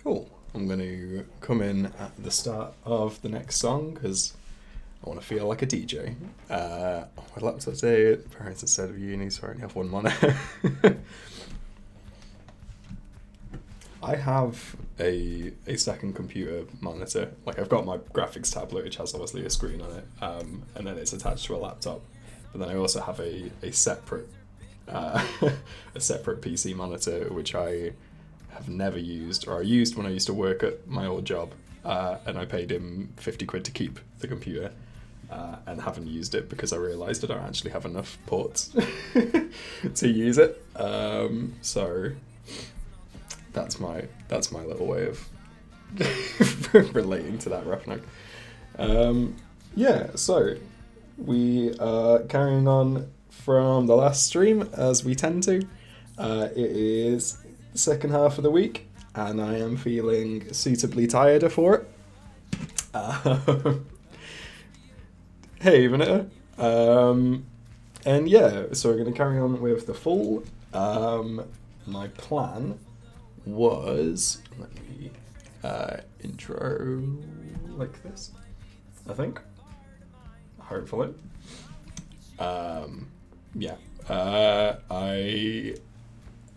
Cool. I'm going to come in at the start of the next song because I want to feel like a DJ. My laptop's here. Parents instead of uni, so I only have one monitor. I have a second computer monitor. Like, I've got my graphics tablet, which has obviously a screen on it, and then it's attached to a laptop. But then I also have a separate a separate PC monitor, which I have never used, or I used when I used to work at my old job, and I paid him 50 quid to keep the computer, and haven't used it because I realised I don't actually have enough ports to use it. So that's my little way of relating to that Roughneck. Yeah, so we are carrying on from the last stream as we tend to. It is the second half of the week, and I am feeling suitably tired for it. Hey, Vanetta. And yeah, so we're going to carry on with the full. My plan was, let me intro like this, I think. Hopefully. Yeah.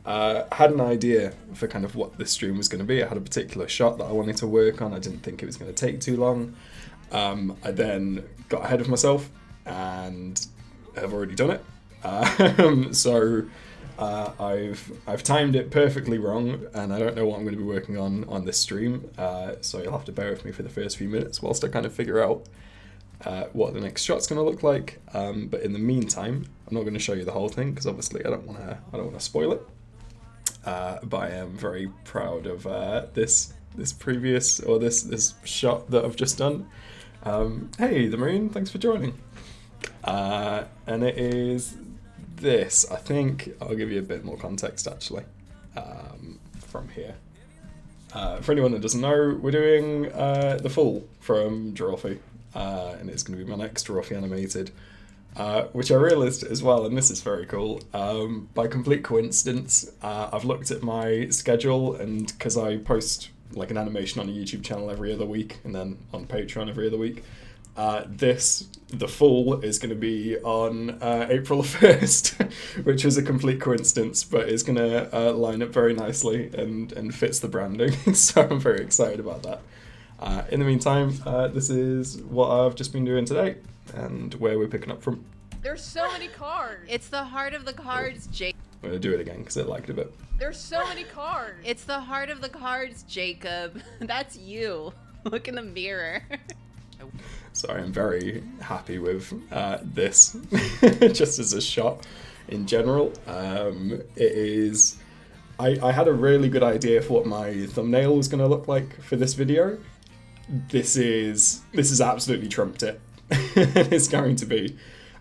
I had an idea for kind of what this stream was going to be. I had a particular shot that I wanted to work on. I didn't think it was going to take too long. I then got ahead of myself and have already done it. So I've timed it perfectly wrong, and I don't know what I'm going to be working on this stream. So you'll have to bear with me for the first few minutes whilst I kind of figure out what the next shot's going to look like. But in the meantime, I'm not going to show you the whole thing because obviously I don't want to spoil it. But I am very proud of this previous, or this shot that I've just done. Hey, the Marine, thanks for joining. And it is this. I think I'll give you a bit more context actually from here. For anyone that doesn't know, we're doing the full from Drawfee, and it's going to be my next Drawfee animated, which I realised as well, and this is very cool, by complete coincidence, I've looked at my schedule, and because I post like an animation on a YouTube channel every other week, and then on Patreon every other week, the full is going to be on April 1st, which was a complete coincidence, but it's going to line up very nicely and fits the branding, so I'm very excited about that. In the meantime, this is what I've just been doing today, and where we're picking up from. There's so many cards. It's the heart of the cards, Jake. I'm going to do it again because I liked it a bit. There's so many cards. It's the heart of the cards, Jacob. That's you. Look in the mirror. Sorry, I'm very happy with this, just as a shot in general. It is... I had a really good idea for what my thumbnail was going to look like for this video. This is absolutely trumped it. It's going to be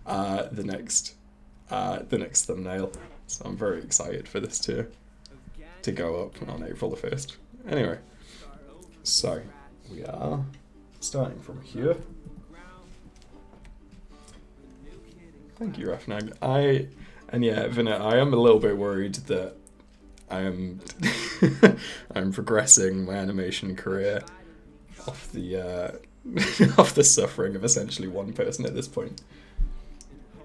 the next thumbnail. So I'm very excited for this to go up on April the 1st. Anyway, so we are starting from here. Thank you, Rafnag. And yeah, Vinnet, I am a little bit worried that I am I'm progressing my animation career off the off the suffering of essentially one person at this point.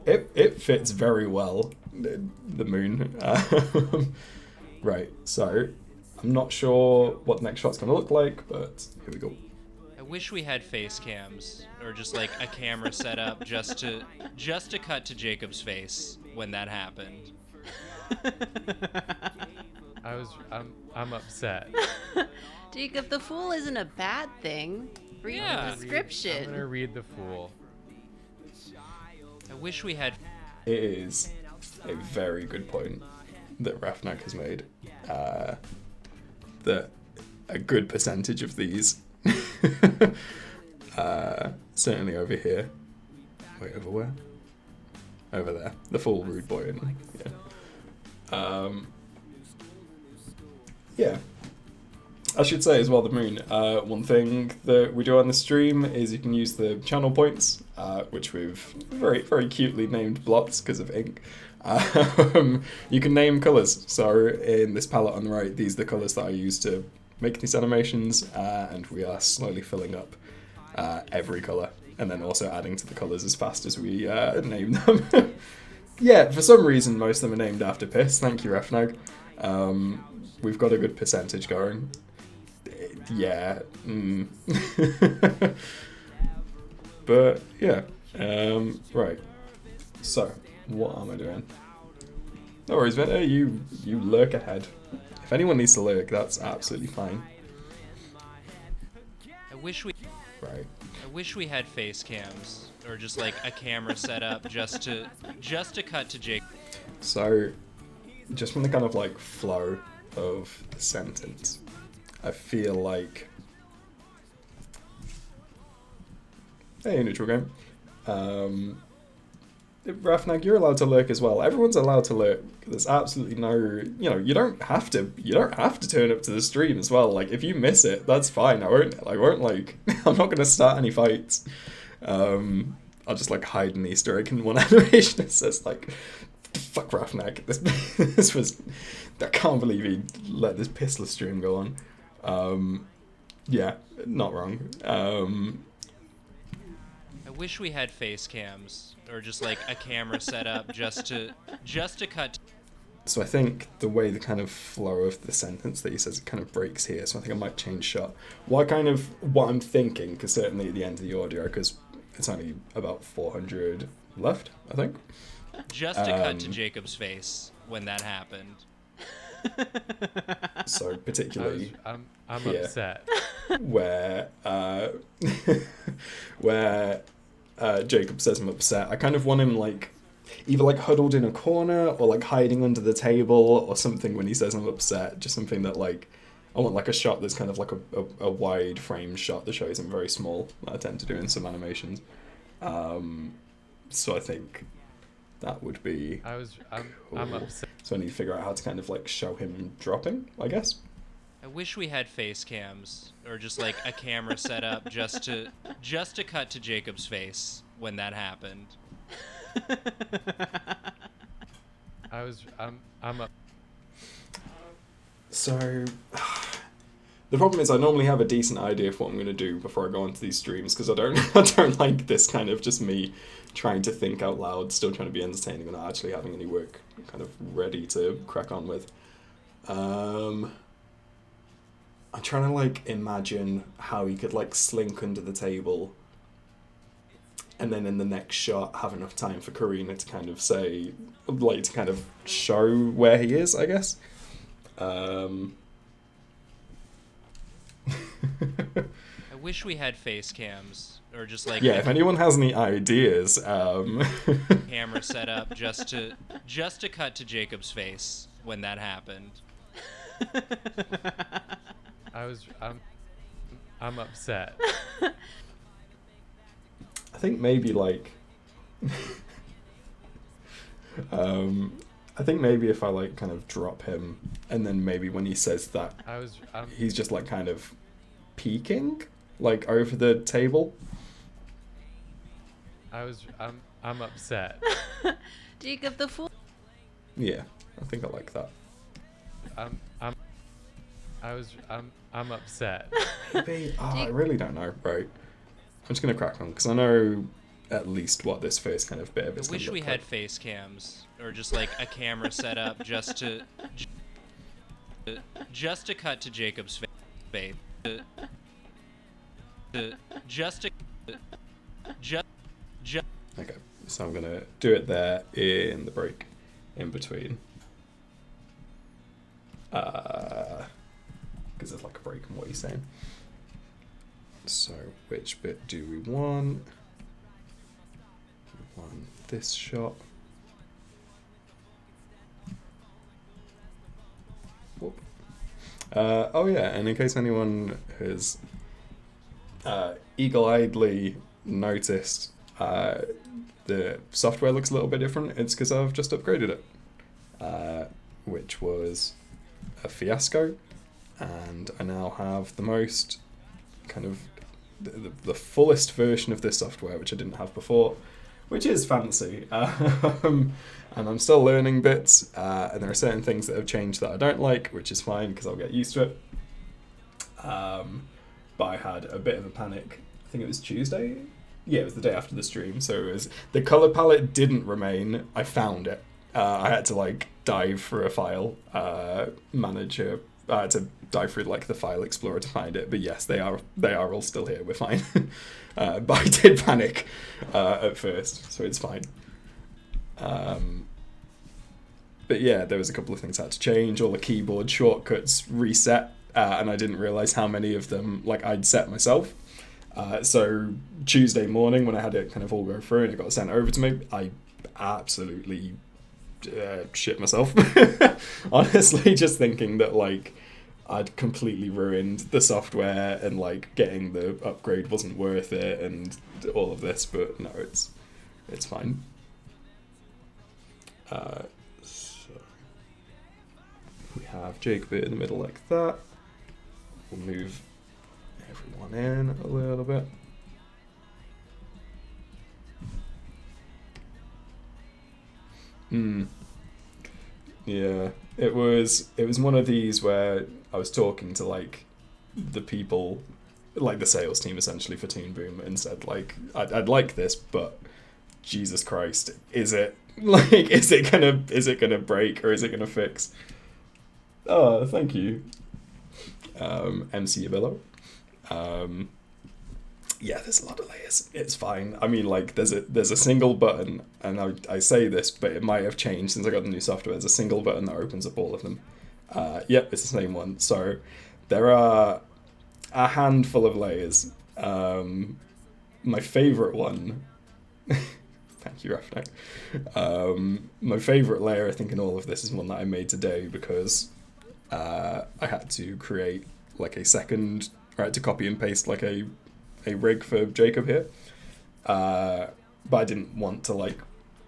It fits very well, the moon. Right, so I'm not sure what the next shot's gonna look like, but here we go. I wish we had face cams, or just like a camera set up just to cut to Jacob's face when that happened. I'm upset. Jacob, the fool isn't a bad thing. Read the description. I'm gonna read the fool. I wish we had... It is a very good point that Rafnak has made. That a good percentage of these, certainly over here. Wait, over where? Over there. The full rude boy. And, yeah. Yeah. I should say as well, the moon, one thing that we do on the stream is you can use the channel points, which we've very, very cutely named blots because of ink. You can name colours. So in this palette on the right, these are the colours that I use to making these animations, and we are slowly filling up every colour, and then also adding to the colours as fast as we name them. Yeah, for some reason most of them are named after piss. Thank you, Refnag. We've got a good percentage going. Yeah. But yeah. Right. So, what am I doing? No worries, Venta. You lurk ahead. If anyone needs to lurk, that's absolutely fine. I wish we Right. had face cams or just like a camera set up just to cut to Jake. So, just from the kind of like flow of the sentence, I feel like. Hey, neutral game. Rafnag, you're allowed to lurk as well. Everyone's allowed to lurk. There's absolutely no, you don't have to turn up to the stream as well. Like, if you miss it, that's fine. I won't I'm not gonna start any fights. I'll just like hide an Easter egg in one animation that says like, fuck Rafnag. This was, I can't believe he let this pissless stream go on. Yeah, not wrong. I wish we had face cams or just like a camera set up just to cut. So I think the way the kind of flow of the sentence that he says, it kind of breaks here. So I think I might change shot. What I'm thinking, because certainly at the end of the audio, because it's only about 400 left, I think. Just to cut to Jacob's face when that happened. So particularly I'm here, upset. where Jacob says I'm upset. I kind of want him like either like huddled in a corner or like hiding under the table or something when he says I'm upset. Just something that like I want like a shot that's kind of like a wide frame shot that shows him very small, that I tend to do in some animations. So I think that would be I'm cool. upset. So I need to figure out how to kind of like show him dropping, I guess. I wish we had face cams or just like a camera set up just to cut to Jacob's face when that happened. I'm up. So the problem is I normally have a decent idea of what I'm going to do before I go onto these streams, because I don't like this kind of just me trying to think out loud, still trying to be entertaining and not actually having any work kind of ready to crack on with. I'm trying to like imagine how he could like slink under the table and then in the next shot have enough time for Karina to kind of say, like, to kind of show where he is, I guess. I wish we had face cams or just like yeah, if anyone has any ideas, camera set up just to cut to Jacob's face when that happened. I'm upset. I think maybe like I think maybe if I like kind of drop him and then maybe when he says that he's just like kind of peeking like over the table. I'm upset. Jacob the Fool. Yeah, I think I like that. I'm upset. Maybe, I really don't know, right? I'm just gonna crack on because I know at least what this first kind of bit of it's I wish we look had like. face cams or just like a camera set up just to cut to Jacob's face. Okay, so I'm gonna do it there in the break in between. Because there's like a break in what he's saying. So, which bit do we want? We want this shot. Whoop. Oh yeah, and in case anyone has eagle-eyedly noticed the software looks a little bit different, it's because I've just upgraded it, which was a fiasco, and I now have the most kind of the fullest version of this software, which I didn't have before, which is fancy. And I'm still learning bits, and there are certain things that have changed that I don't like, which is fine because I'll get used to it. But I had a bit of a panic. I think it was Tuesday. Yeah, it was the day after the stream. So it was, the color palette didn't remain. I found it. I had to like dive through a file manager. I had to dive through like the file explorer to find it. But yes, they are all still here. We're fine. But I did panic at first, so it's fine. But yeah, there was a couple of things I had to change. All the keyboard shortcuts reset, and I didn't realize how many of them like I'd set myself. So Tuesday morning when I had it kind of all go through and it got sent over to me, I absolutely shit myself. Honestly, just thinking that like I'd completely ruined the software and like getting the upgrade wasn't worth it and all of this, but no, it's fine. So we have Jacob in the middle like that. We'll move everyone in a little bit. Yeah, it was one of these where I was talking to like the people, like the sales team essentially for Toon Boom, and said like I'd like this, but Jesus Christ, is it gonna break or is it gonna fix? Oh, thank you, MC Yabillo. Yeah, there's a lot of layers. It's fine. I mean, like, there's a single button, and I say this, but it might have changed since I got the new software. There's a single button that opens up all of them. Yep, it's the same one. So there are a handful of layers. My favorite one... Thank you, Rafnak. My favorite layer, I think, in all of this is one that I made today because I had to create, like, a second... I had to copy and paste, like, a rig for Jacob here, but I didn't want to like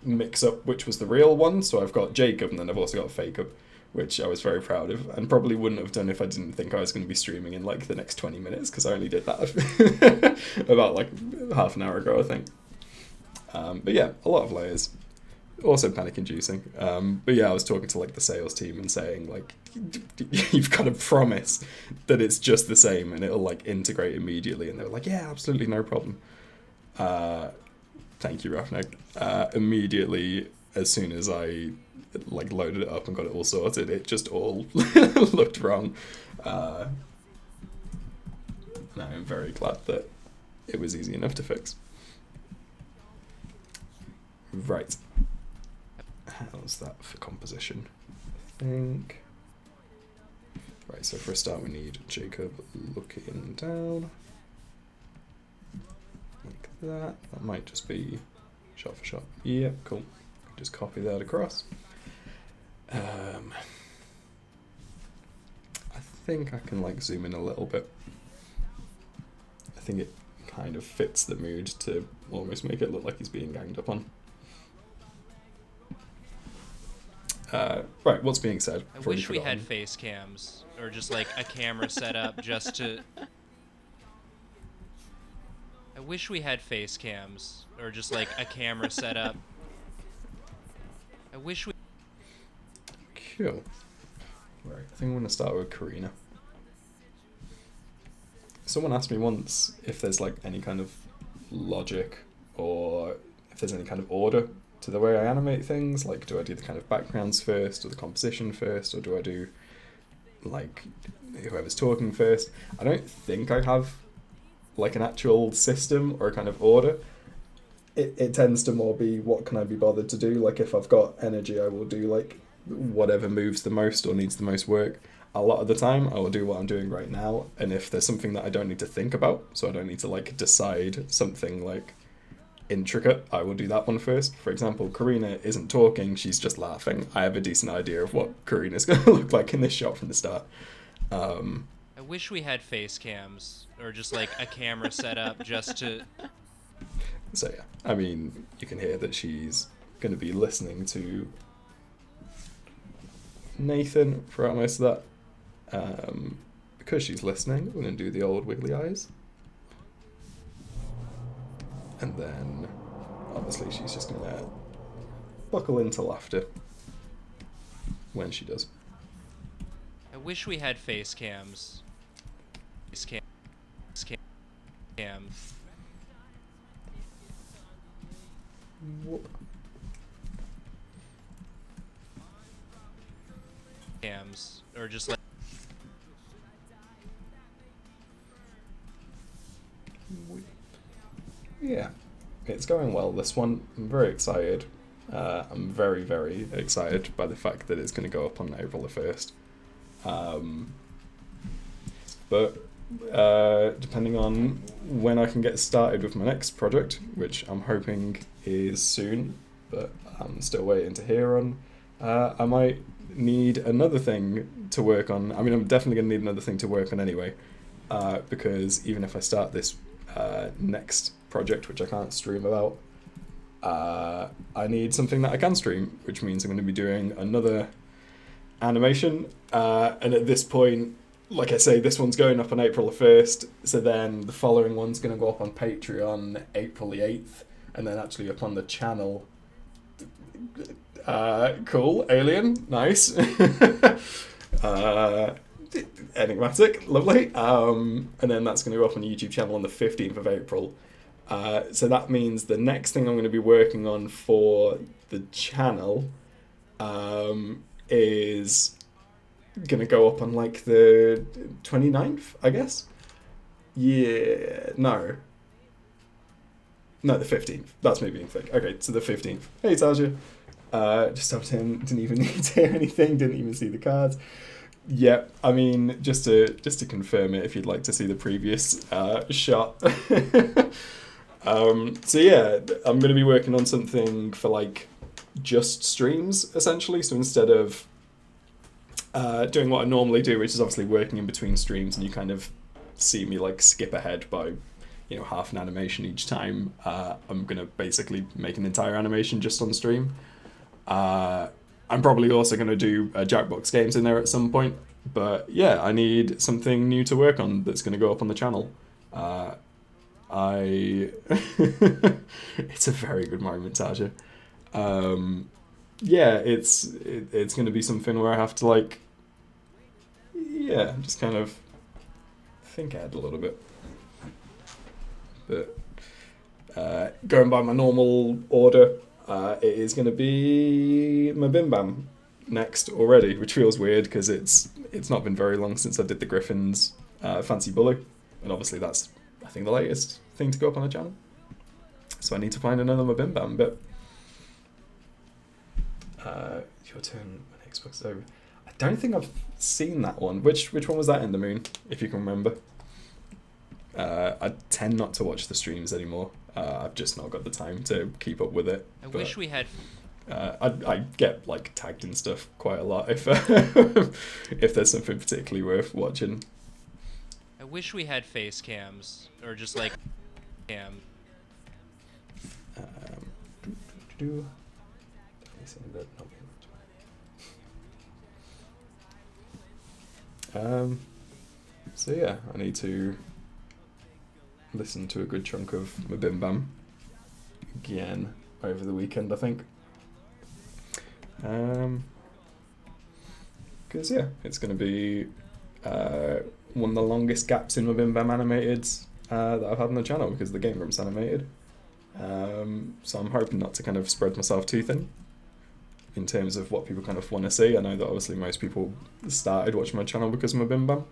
mix up which was the real one, so I've got Jacob and then I've also got Fakeub, which I was very proud of and probably wouldn't have done if I didn't think I was going to be streaming in like the next 20 minutes because I only did that about like half an hour ago, I think. But yeah, a lot of layers, also panic inducing. But yeah, I was talking to like the sales team and saying like, you've got to promise that it's just the same and it'll like integrate immediately, and they were like, yeah, absolutely, no problem. Thank you, Rafnak. Immediately as soon as I like loaded it up and got it all sorted, it just all looked wrong, and I'm very glad that it was easy enough to fix. Right, how's that for composition? I think. Right, so for a start we need Jacob looking down. Like that. That might just be shot for shot. Yeah, cool. Just copy that across. I think I can like zoom in a little bit. I think it kind of fits the mood to almost make it look like he's being ganged up on. Right, what's being said? I wish we had face cams or just like a camera set up just to... I wish we had face cams or just like a camera set up. I wish we... Cool. Right, I think I'm going to start with Karina. Someone asked me once if there's like any kind of logic or if there's any kind of order to the way I animate things. Like, do I do the kind of backgrounds first or the composition first, or do I do like whoever's talking first? I don't think I have like an actual system or a kind of order. It tends to more be what can I be bothered to do. Like if I've got energy, I will do like whatever moves the most or needs the most work. A lot of the time I will do what I'm doing right now, and if there's something that I don't need to think about, so I don't need to like decide something like intricate, I will do that one first. For example, Karina isn't talking, she's just laughing. I have a decent idea of what Karina's going to look like in this shot from the start. I wish we had face cams or just like a camera set up just to... So yeah, I mean, you can hear that she's going to be listening to Nathan throughout most of that. Because she's listening, we're going to do the old wiggly eyes. And then, obviously, she's just going to buckle into laughter when she does. I wish we had face cams. cams or just like Yeah, it's going well, this one. I'm very excited. I'm very, very excited by the fact that it's going to go up on April the 1st. But depending on when I can get started with my next project, which I'm hoping is soon, but I'm still waiting to hear on, I might need another thing to work on. I mean, I'm definitely going to need another thing to work on anyway, because even if I start this next project, which I can't stream about, I need something that I can stream, which means I'm going to be doing another animation, and at this point, like I say, this one's going up on April the 1st, so then the following one's going to go up on Patreon April the 8th, and then actually up on the channel. Cool, Alien, nice. Enigmatic, lovely. And then that's going to go up on the YouTube channel on the 15th of April. So that means the next thing I'm going to be working on for the channel is going to go up on like the 29th, I guess. Yeah, no, the 15th. That's me being thick. Okay, so the 15th. Hey, Taja. Just stopped him. Didn't even need to hear anything. Didn't even see the cards. Yeah, I mean, just to confirm it, if you'd like to see the previous shot. So yeah, I'm going to be working on something for like just streams essentially. So instead of doing what I normally do, which is obviously working in between streams, and you kind of see me like skip ahead by, you know, half an animation each time, I'm going to basically make an entire animation just on stream. I'm probably also going to do Jackbox games in there at some point, but yeah, I need something new to work on that's going to go up on the channel. It's a very good moment, Taja. Yeah, it's going to be something where I have to like, yeah, just kind of think ahead a little bit. But going by my normal order, it is going to be my Bim Bam next already, which feels weird because it's not been very long since I did the Griffin's Fancy Bully, and obviously that's, I think, the latest thing to go up on the channel. So I need to find another my Bim Bam bit. Your turn when Xbox is over. I don't think I've seen that one. Which one was that in the moon, if you can remember? I tend not to watch the streams anymore. I've just not got the time to keep up with it. I wish we had. I get like tagged in stuff quite a lot if if there's something particularly worth watching. I wish we had face cams or just like cam. Definitely seen that, not very much. So yeah, I need to listen to a good chunk of my Bim Bam again over the weekend, I think. Because yeah, it's going to be one of the longest gaps in my Bim Bam animated that I've had on the channel because the game room's animated. So I'm hoping not to kind of spread myself too thin in terms of what people kind of want to see. I know that obviously most people started watching my channel because of my Bim Bam,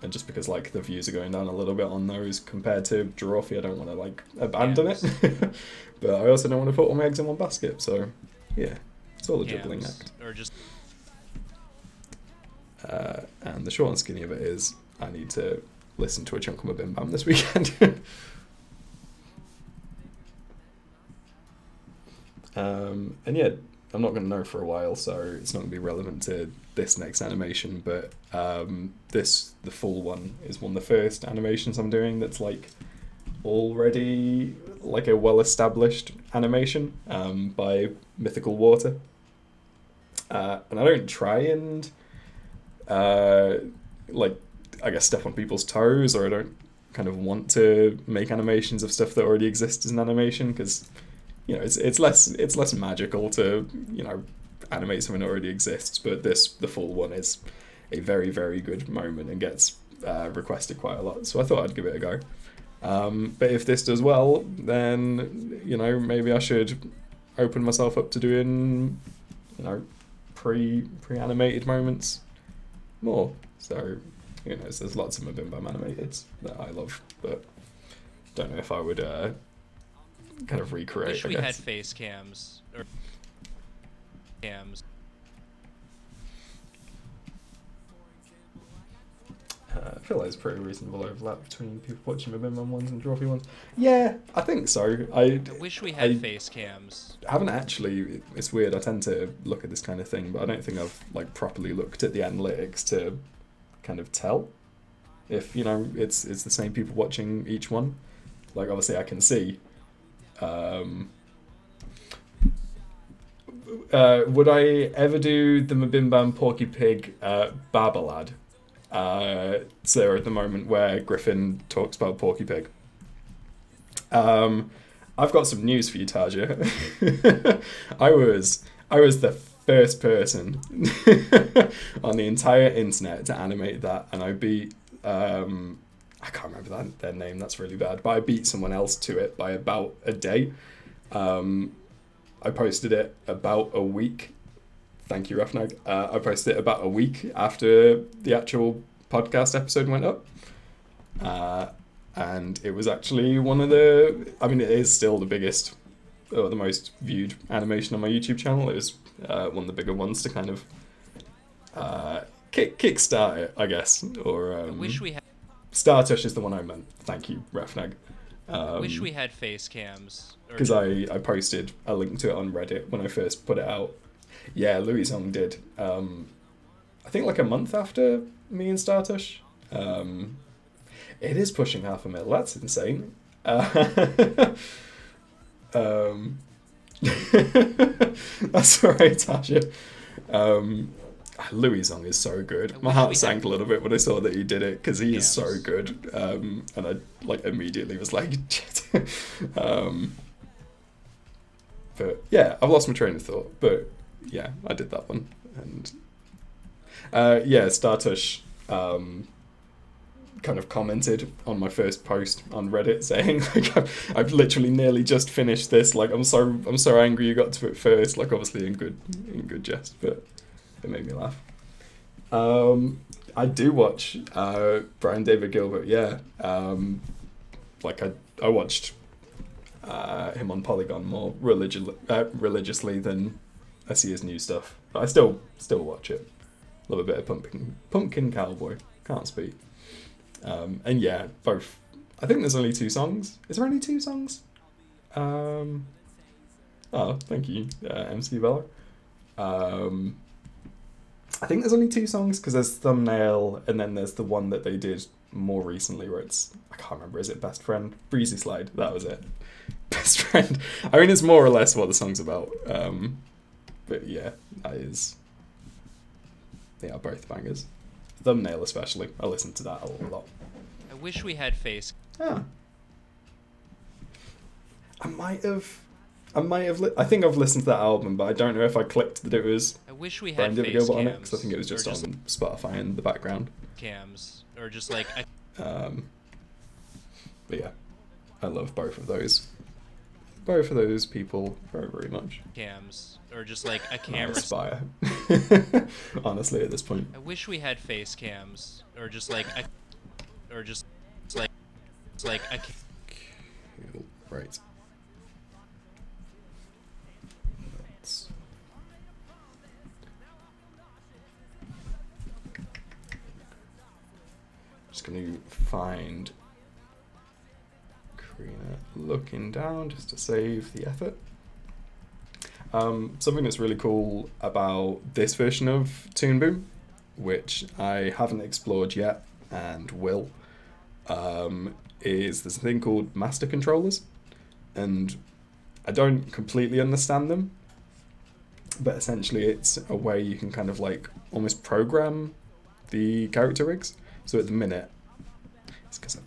and just because like the views are going down a little bit on those compared to Drawfee, I don't want to like abandon it. But I also don't want to put all my eggs in one basket. So yeah, it's all a juggling act. Or just and the short and skinny of it is I need to listen to a chunk of my Bim Bam this weekend. And yeah, I'm not going to know for a while, so it's not going to be relevant to this next animation, but the full one is one of the first animations I'm doing that's like already like a well-established animation by Mythical Water. And I don't try and like, I guess, step on people's toes, or I don't kind of want to make animations of stuff that already exists as an animation, because you know, it's less magical to, you know, animate something that already exists, but the full one is a very, very good moment and gets requested quite a lot, so I thought I'd give it a go. But if this does well, then, you know, maybe I should open myself up to doing, you know, pre-animated moments more. So, you know, there's lots of Mabim animated that I love, but don't know if I would kind of recreate. Wish I we guess. had face cams or cams. I feel like there's pretty reasonable overlap between people watching Mabim ones and Drawfee ones. Yeah, I think so. I wish we had I face cams. haven't actually. It's weird. I tend to look at this kind of thing, but I don't think I've like properly looked at the analytics to kind of tell if, you know, it's the same people watching each one. Like, obviously, I can see. Would I ever do the Mabimbam Porky Pig Babalad? So at the moment where Griffin talks about Porky Pig. I've got some news for you, Taja. I was the first person on the entire internet to animate that, and I beat I can't remember their name, that's really bad, but I beat someone else to it by about a day. I posted it about a week. Thank you, Rafnag. I posted it about a week after the actual podcast episode went up. And it was actually one of the... I mean, it is still the biggest, or the most viewed animation on my YouTube channel. It was one of the bigger ones to kind of kickstart it, I guess. Or I wish we had. Startush is the one I meant. Thank you, Rafnag. Wish we had face cams. Because I posted a link to it on Reddit when I first put it out. Yeah, Louis Zong did. I think like a month after me and Startush. It is pushing 500,000. That's insane. That's alright, Tasha. Louis Zong is so good. My heart sank a little bit when I saw that he did it, because he is so good. And I like immediately was like, but yeah, I've lost my train of thought. But yeah, I did that one. And yeah, Startush kind of commented on my first post on Reddit saying like I've literally nearly just finished this. Like I'm so angry you got to it first. Like obviously in good jest, but it made me laugh. I do watch Brian David Gilbert. Yeah, like I watched him on Polygon more religiously than I see his new stuff. But I still watch it. Love a bit of Pumpkin Cowboy. Can't speak. And yeah, both. I think there's only 2 songs. Is there only 2 songs? Oh, thank you, MC Bella. I think there's only 2 songs because there's Thumbnail and then there's the one that they did more recently where it's, I can't remember, is it Best Friend? Breezy Slide, that was it. Best Friend. I mean, it's more or less what the song's about. But yeah, that is... They are both bangers. Thumbnail especially. I listen to that a lot. I wish we had face. Ah. I think I've listened to that album, but I don't know if I clicked that it was I wish we Brian had David face Gilbert on it, cams. because I think it was just or on Spotify in the background. cams or just like But yeah, I love both of those. Both of those people very, very much. cams or just like a I camera. aspire. Honestly, at this point. I wish we had face cams or just like or just like a Cool. Right. Let's... Just going to find Karina looking down just to save the effort. Something that's really cool about this version of Toon Boom, which I haven't explored yet and will, is there's a thing called master controllers, and I don't completely understand them, but essentially it's a way you can kind of like almost program the character rigs. So at the minute, it's because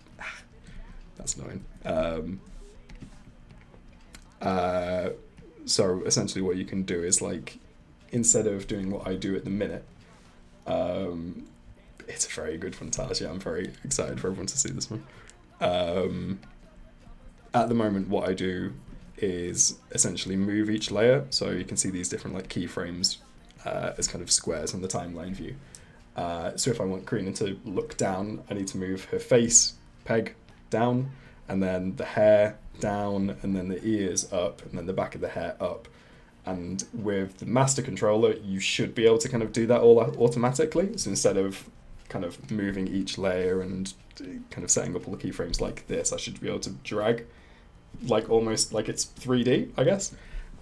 that's annoying. So essentially what you can do is like, instead of doing what I do at the minute, it's a very good montage. Yeah, I'm very excited for everyone to see this one. At the moment, what I do is essentially move each layer, so you can see these different like keyframes as kind of squares on the timeline view. So if I want Karina to look down, I need to move her face peg down, and then the hair down, and then the ears up, and then the back of the hair up. And with the master controller, you should be able to kind of do that all automatically. So instead of kind of moving each layer and kind of setting up all the keyframes like this, I should be able to drag like almost like it's 3D, I guess.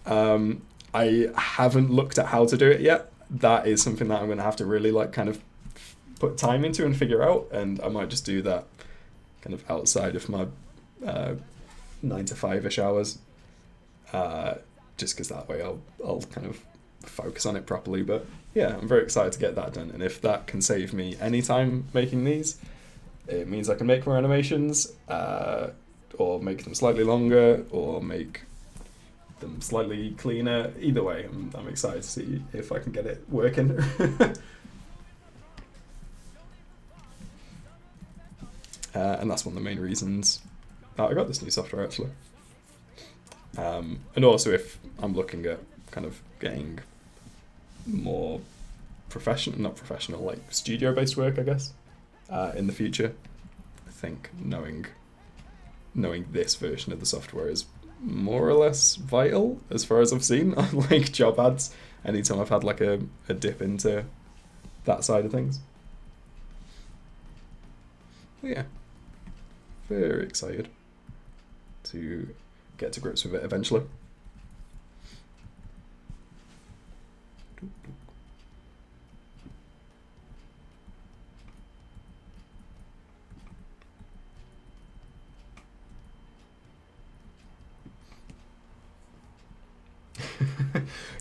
I haven't looked at how to do it yet. That is something that I'm going to have to really like kind of put time into and figure out, and I might just do that kind of outside of my 9 to 5-ish hours. Just because that way I'll kind of focus on it properly. But yeah, I'm very excited to get that done. And if that can save me any time making these, it means I can make more animations, or make them slightly longer, or make them slightly cleaner. Either way, I'm excited to see if I can get it working. And that's one of the main reasons that I got this new software, actually. And also if I'm looking at kind of getting more not professional, like studio-based work, I guess, in the future, I think knowing this version of the software is more or less vital as far as I've seen on like job ads anytime I've had like a dip into that side of things. But yeah, very excited to get to grips with it eventually.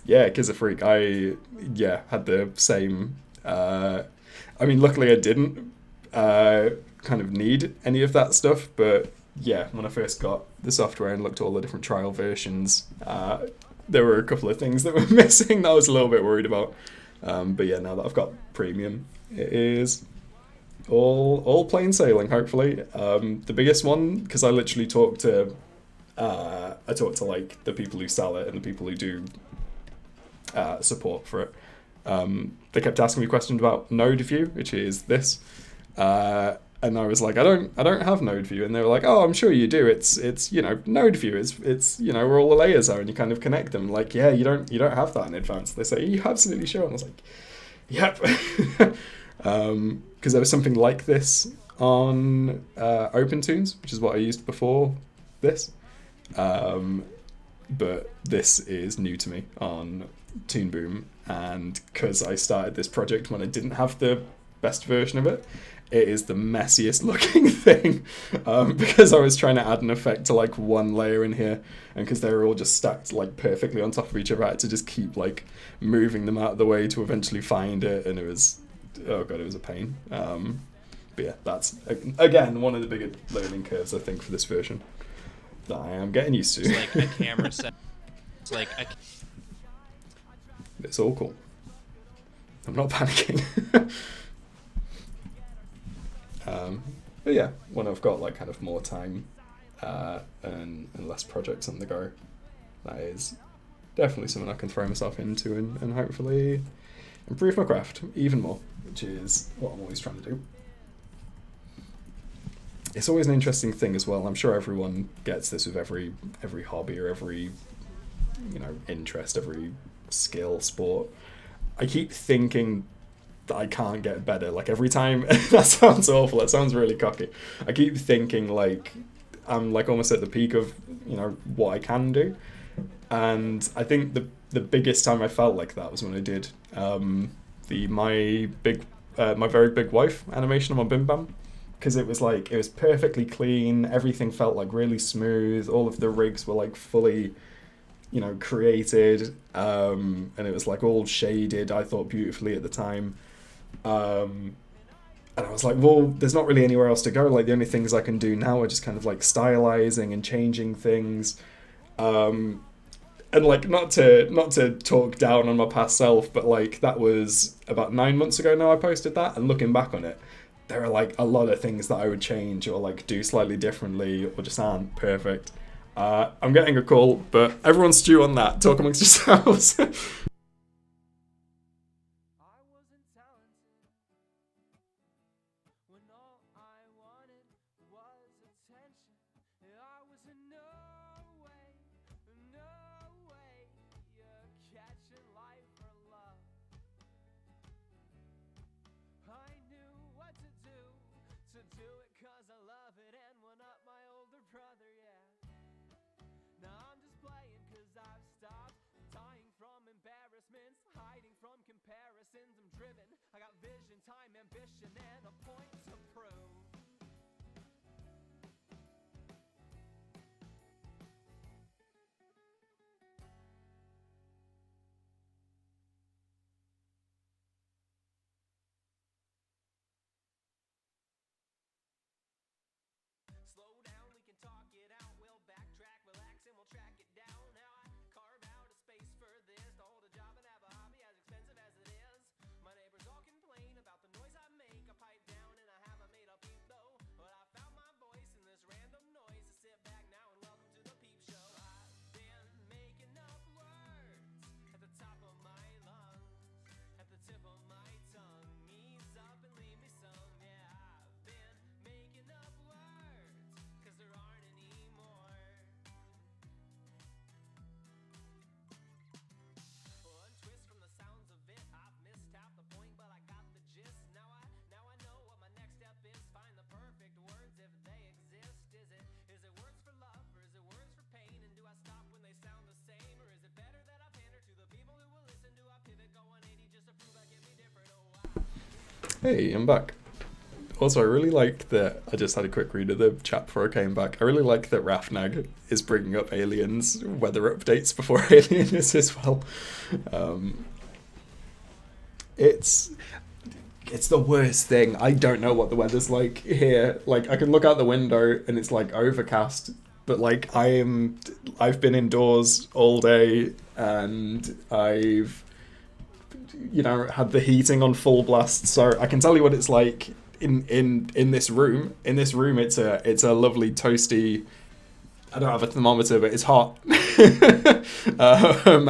Yeah, Kids a Freak. I had the same. I mean, luckily I didn't kind of need any of that stuff, but yeah, when I first got the software and looked at all the different trial versions, there were a couple of things that were missing that I was a little bit worried about. But yeah, now that I've got premium, it is all plain sailing, hopefully. The biggest one, because I literally talked to like the people who sell it and the people who do support for it. They kept asking me questions about Node View, which is this. And I was like, I don't have Node View, and they were like, oh, I'm sure you do. It's Node View. It's where all the layers are, and you kind of connect them. Like, yeah, you don't have that in advance. They say, are you absolutely sure? And I was like, yep. Because there was something like this on OpenTunes, which is what I used before this. But this is new to me on Toon Boom, and because I started this project when I didn't have the best version of it, it is the messiest looking thing, because I was trying to add an effect to like one layer in here, and because they were all just stacked like perfectly on top of each other, I had to just keep like moving them out of the way to eventually find it, and it was, oh god, it was a pain. But yeah, that's again one of the bigger learning curves I think for this version that I am getting used to. It's like a camera set. It's like it's all cool. I'm not panicking. But yeah, when I've got like kind of more time and less projects on the go, that is definitely something I can throw myself into and hopefully improve my craft even more, which is what I'm always trying to do. It's always an interesting thing as well. I'm sure everyone gets this with every hobby or every interest, every skill, sport. I keep thinking that I can't get better. Like every time, that sounds awful. That sounds really cocky. I keep thinking like I'm like almost at the peak of what I can do, and I think the biggest time I felt like that was when I did my very big wife animation on my Bim Bam, because it was perfectly clean. Everything felt like really smooth. All of the rigs were like fully created, and it was like all shaded, I thought, beautifully at the time. And I was like, well, there's not really anywhere else to go. Like the only things I can do now are just kind of like stylizing and changing things. And like, not to talk down on my past self, but like that was about 9 months ago now I posted that, and looking back on it, there are like a lot of things that I would change or like do slightly differently or just aren't perfect. I'm getting a call, but everyone stew on that. Talk amongst yourselves. Hey, I'm back. Also, I really like that. I just had a quick read of the chat before I came back. I really like that Rafnag is bringing up Aliens weather updates before Aliens as well. It's the worst thing. I don't know what the weather's like here. Like, I can look out the window and it's like overcast, but like I've been indoors all day and I've had the heating on full blast, so I can tell you what it's like in this room. In this room, it's a lovely toasty. I don't have a thermometer, but it's hot.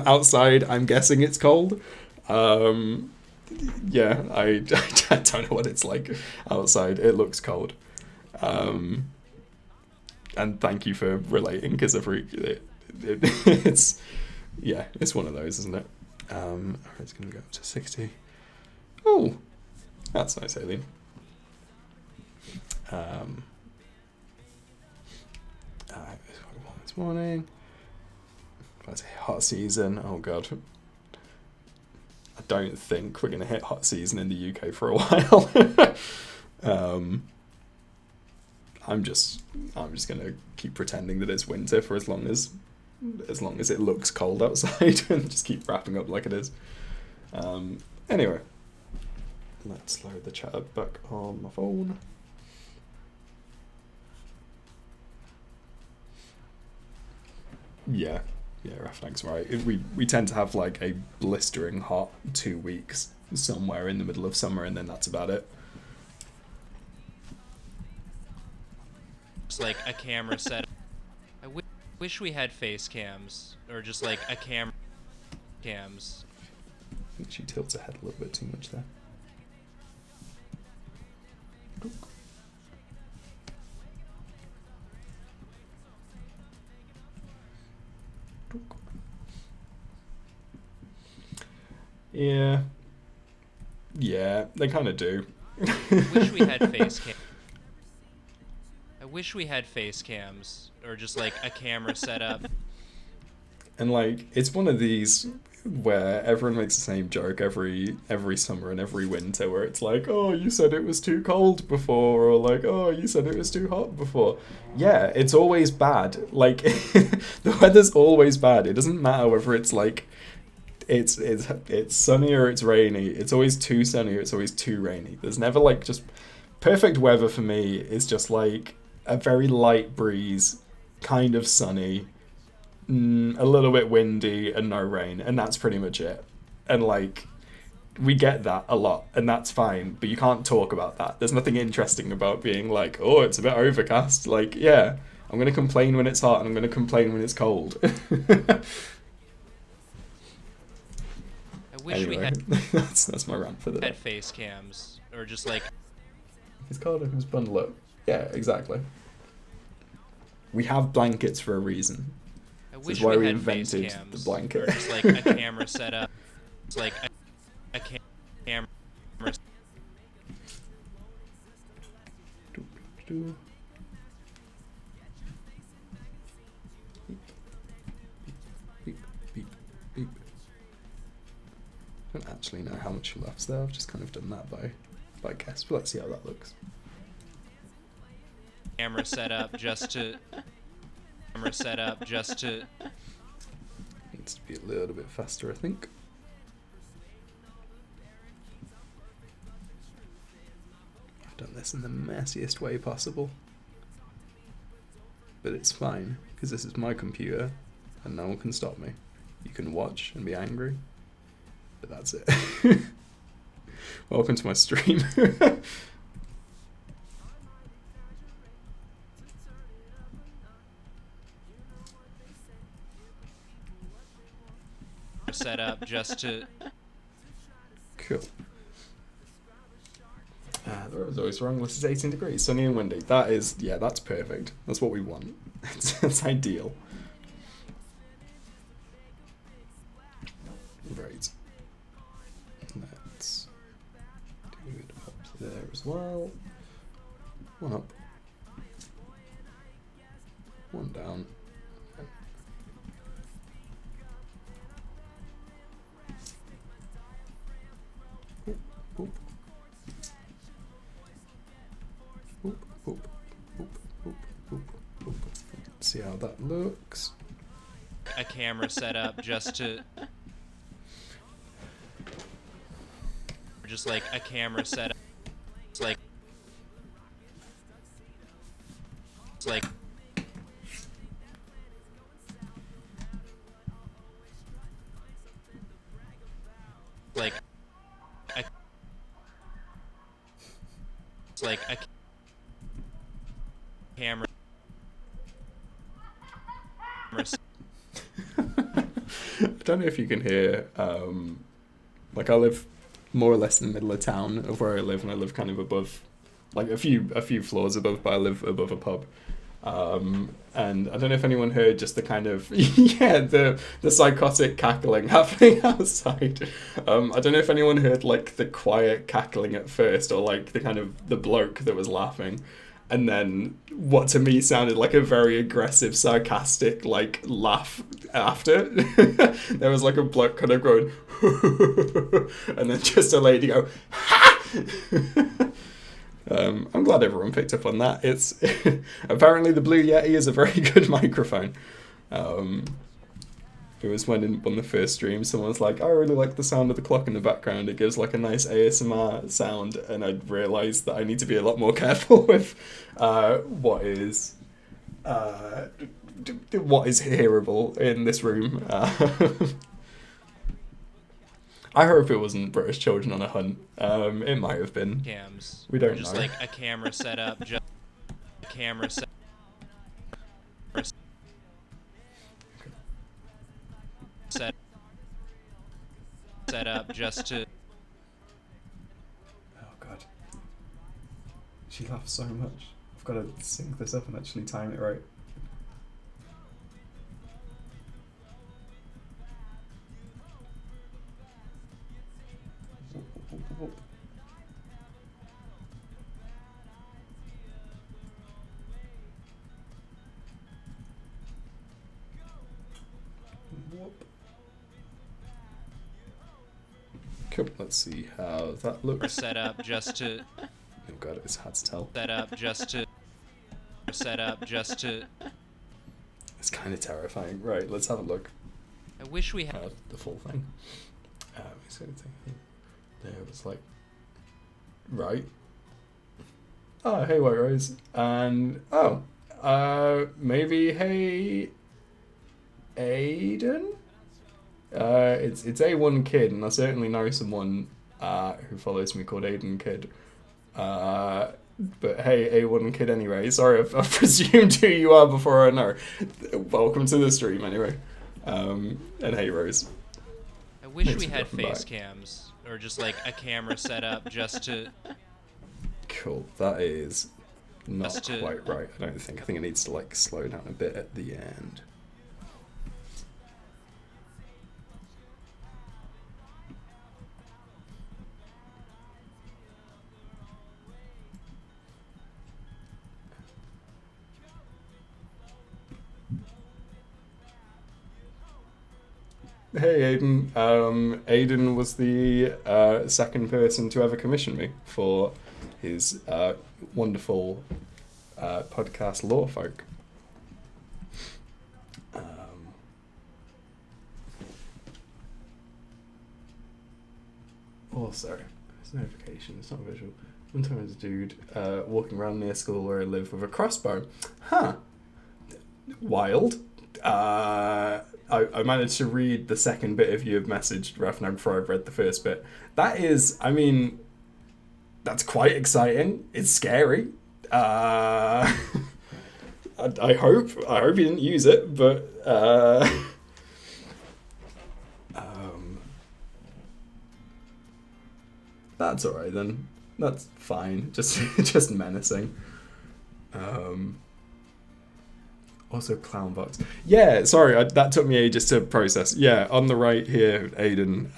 Outside, I'm guessing it's cold. Yeah, I don't know what it's like outside. It looks cold. And thank you for relating, because it's one of those, isn't it? It's going to go up to 60. Oh, that's nice, Aileen. This morning. That's a hot season. Oh god. I don't think we're going to hit hot season in the UK for a while. I'm just going to keep pretending that it's winter for as long as it looks cold outside and just keep wrapping up like it is. Anyway, let's load the chat up back on my phone. Yeah, Rafnag's right. We tend to have like a blistering hot 2 weeks somewhere in the middle of summer, and then that's about it. It's like a camera set. I wish we had face cams, or just like a cams. I think she tilts her head a little bit too much there. Yeah, they kind of do. Wish we had face cam. I wish we had face cams, or just like a camera set up. And like, it's one of these where everyone makes the same joke every summer and every winter, where it's like, oh, you said it was too cold before, or like, oh, you said it was too hot before. Yeah, it's always bad. Like, the weather's always bad. It doesn't matter whether it's like it's sunny or it's rainy. It's always too sunny or it's always too rainy. There's never like just perfect weather for me is just like a very light breeze, kind of sunny, a little bit windy and no rain, and that's pretty much it. And like, we get that a lot, and that's fine, but you can't talk about that. There's nothing interesting about being like, oh, it's a bit overcast. Like, yeah, I'm going to complain when it's hot, and I'm going to complain when it's cold. I wish anyway, we had that's my rant for the day. face cams, or just like His cardigan's bundle up. Yeah, exactly. We have blankets for a reason. I This wish is why we had face invented cams, the blanket. or just like a camera set up. It's like a camera. Do. Beep, beep, beep. I don't actually know how much she laughs there. I've just kind of done that by guess. But let's see how that looks. Camera set up just to. Needs to be a little bit faster, I think. I've done this in the messiest way possible. But it's fine, because this is my computer, and no one can stop me. You can watch and be angry, but that's it. Welcome to my stream. Set up just to. Cool. The weather's always wrong. This is 18 degrees, sunny and windy. That is, yeah, that's perfect. That's what we want. That's ideal. Right. Let's do it up there as well. One up. One down. Oop, oop, oop, oop, oop, oop, oop. Let's see how that looks. A camera set up just to. Or just like a camera set up. It's like. Like. It's like a camera. I don't know if you can hear, like I live more or less in the middle of town of where I live, and I live kind of above, like a few floors above, but I live above a pub. And I don't know if anyone heard just the kind of, yeah, the psychotic cackling happening outside. I don't know if anyone heard like the quiet cackling at first, or like the kind of the bloke that was laughing. And then what to me sounded like a very aggressive, sarcastic, like, laugh after. There was like a bloke kind of going, and then just a lady go, ha! I'm glad everyone picked up on that. It's apparently the Blue Yeti is a very good microphone. It was when the first stream, someone was like, I really like the sound of the clock in the background. It gives like a nice ASMR sound, and I realised that I need to be a lot more careful with what is hearable in this room. I hope it wasn't British children on a hunt. It might have been. Cams. We don't just know. Like a camera set up. Just a camera set. Set up just to. Oh god. She laughs so much. I've got to sync this up and actually time it right. Cool. Let's see how that looks. Set up just to. Oh god, it's hard to tell. Set up just to. Set up just to. It's kind of terrifying. Right, let's have a look. I wish we had. The full thing. There it was like. Right. Oh, hey, White Rose. And, maybe, hey, Aiden? It's A1 Kid, and I certainly know someone who follows me called Aiden Kid. But hey, A1 Kid anyway. Sorry, I've presumed who you are before I know. Welcome to the stream anyway. And hey, Rose. I wish Thanks we for had dropping by. face cams or just like a camera set up just to. Cool. That is not Just to- quite right. I don't think. I think it needs to like slow down a bit at the end. Hey Aiden. Aiden was the second person to ever commission me for his wonderful podcast Lawfolk. Also, there's notification, it's not visual. One time there's a dude walking around near school where I live with a crossbow. Huh. Wild. I managed to read the second bit of your message, Rafnag, before I've read the first bit. That is, I mean, that's quite exciting. It's scary. I hope you didn't use it, but that's alright then. That's fine. Just menacing. Also, clown box. Yeah, sorry, that took me ages to process. Yeah, on the right here, Aiden,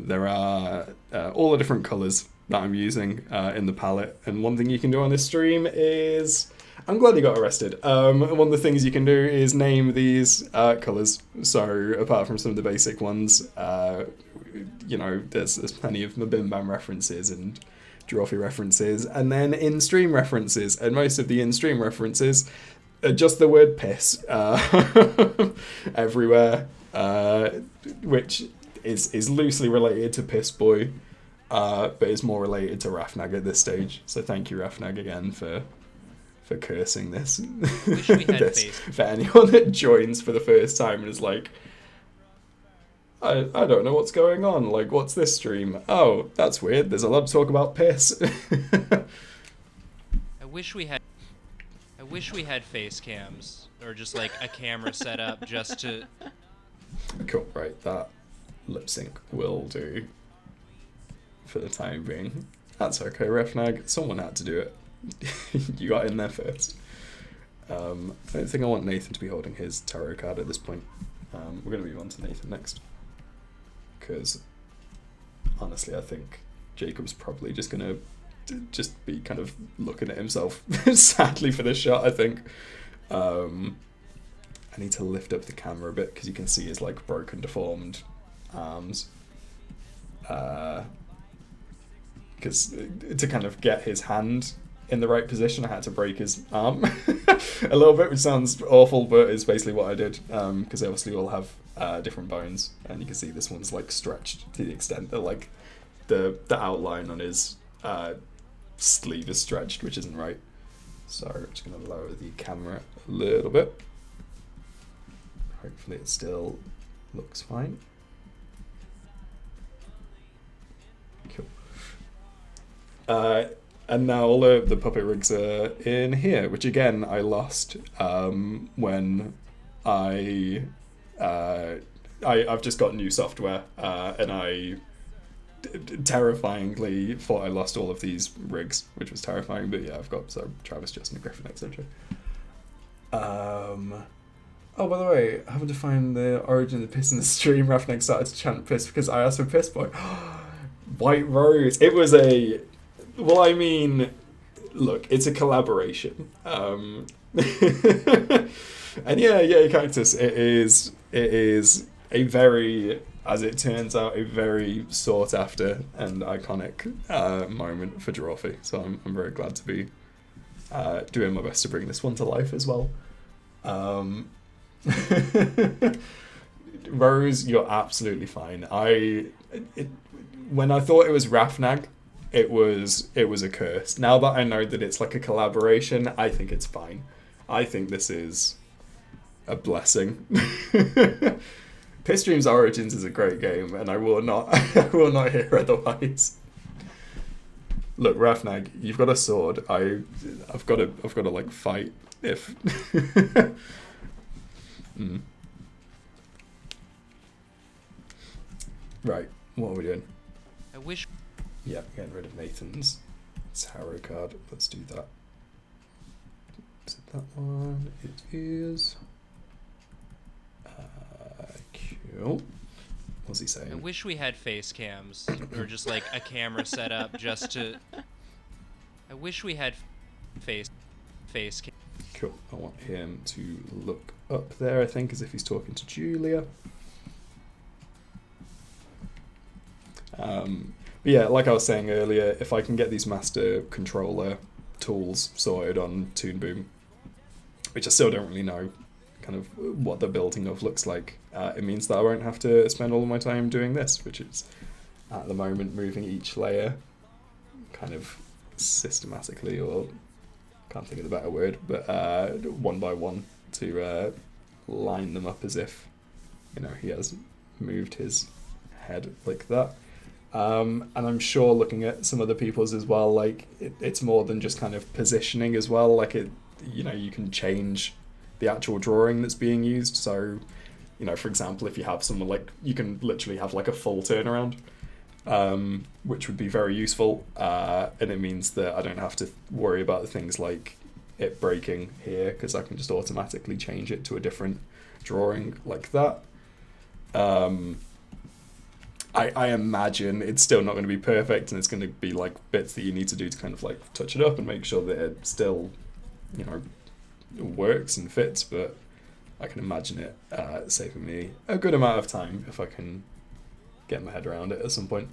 there are all the different colours that I'm using in the palette. And one thing you can do on this stream is... I'm glad he got arrested. One of the things you can do is name these colours. So, apart from some of the basic ones, you know, there's plenty of Mabim Bam references and Drawfee references, and then in-stream references. And most of the in-stream references... just the word piss everywhere, which is loosely related to Piss Boy, but is more related to Rafnag at this stage. So thank you, Rafnag, again for cursing this. Wish we had this face. for anyone that joins for the first time and is like, I don't know what's going on. Like, what's this stream? Oh, that's weird. There's a lot of talk about piss. I wish we had face cams or just like a camera set up just to. Cool, right, that lip sync will do for the time being. That's okay, Refnag. Someone had to do it. You got in there first. I don't think I want Nathan to be holding his tarot card at this point. We're going to move on to Nathan next. Because, honestly, I think Jacob's probably just going to be kind of looking at himself sadly for this shot, I think. I need to lift up the camera a bit because you can see his like broken, deformed arms. Because to kind of get his hand in the right position, I had to break his arm a little bit, which sounds awful, but it's basically what I did. Because they obviously all have different bones, and you can see this one's like stretched to the extent that like the outline on his sleeve is stretched, which isn't right. So I'm just going to lower the camera a little bit. Hopefully it still looks fine. Cool. And now all the puppet rigs are in here, which again I lost when I've just got new software and I terrifyingly thought I lost all of these rigs, which was terrifying. But yeah, I've got Travis, Justin, Griffin, etc. Oh, by the way, I haven't defined the origin of the piss in the stream. Rafneg started to chant piss because I asked for Piss Boy. White Rose. It was a... Well, I mean, look, it's a collaboration. And yeah, Cactus. It is a very, as it turns out, a very sought after and iconic moment for Drawfee. So I'm very glad to be doing my best to bring this one to life as well. Rose, you're absolutely fine. When I thought it was Rafnag, it was a curse. Now that I know that it's like a collaboration, I think it's fine. I think this is a blessing. Piss Dreams Origins is a great game, and I will not I will not hear otherwise. Look, Rafnag, you've got a sword. I've got to like fight if. Right, what are we doing? I wish. Yeah, getting rid of Nathan's tarot card. Let's do that. Is it that one? It is. Cool. What's he saying? I wish we had face cams or just like a camera set up just to. I wish we had face cam. Cool. I want him to look up there, I think, as if he's talking to Julia. But yeah, like I was saying earlier, if I can get these master controller tools sorted on Toon Boom, which I still don't really know kind of what the building of looks like, it means that I won't have to spend all of my time doing this, which is at the moment moving each layer kind of systematically, or can't think of the better word, but one by one to line them up as if, you know, he has moved his head like that. And I'm sure looking at some other people's as well, like it's more than just kind of positioning as well. Like it, you know, you can change the actual drawing that's being used. So, you know, for example, if you have someone like, you can literally have like a full turnaround, which would be very useful. And it means that I don't have to worry about the things like it breaking here, because I can just automatically change it to a different drawing like that. I imagine it's still not going to be perfect, and it's going to be like bits that you need to do to kind of like touch it up and make sure that it still, you know, works and fits, but I can imagine it saving me a good amount of time if I can get my head around it at some point.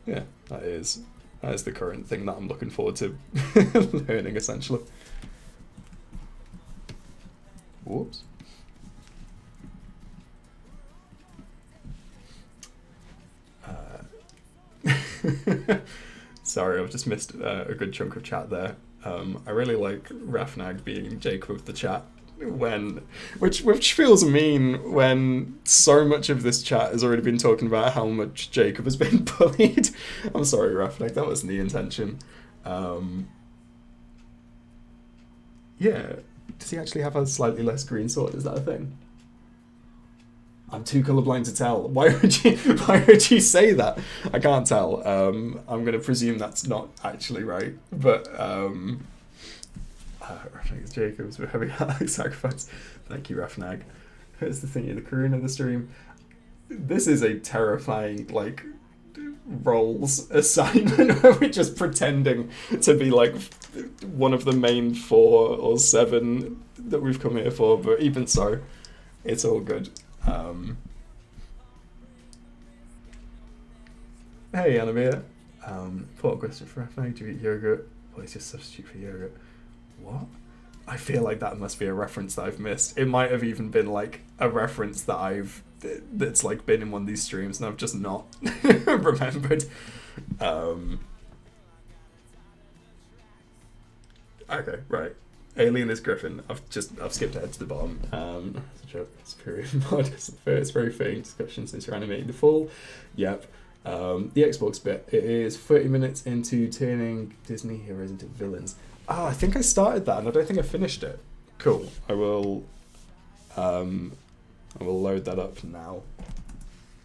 Yeah, that is the current thing that I'm looking forward to learning, essentially. Whoops. Sorry, I've just missed a good chunk of chat there. I really like Rafnag being Jacob of the chat, which feels mean when so much of this chat has already been talking about how much Jacob has been bullied. I'm sorry, Rafnag, that wasn't the intention. Yeah, does he actually have a slightly less green sword? Is that a thing? I'm too colorblind to tell. Why would you say that? I can't tell. I'm going to presume that's not actually right. But Rafnag is Jacobs with heavy sacrifice. Thank you, Rafnag. Here's the thing, the Karuna of the stream. This is a terrifying like roles assignment where we're just pretending to be like one of the main 4 or 7 that we've come here for. But even so, it's all good. Hey, Anamia. Important question for Rafnag. Do you eat yogurt? Well, it's just substitute for yogurt. What? I feel like that must be a reference that I've missed. It might have even been like a reference that's like been in one of these streams and I've just not remembered. Okay, right. Alien is Griffin. I've skipped ahead to the bottom. It's very modest. It's very fitting discussion since you're animating the fall. Yep. The Xbox bit. It is 30 minutes into turning Disney heroes into villains. Oh, I think I started that and I don't think I finished it. Cool. I will load that up now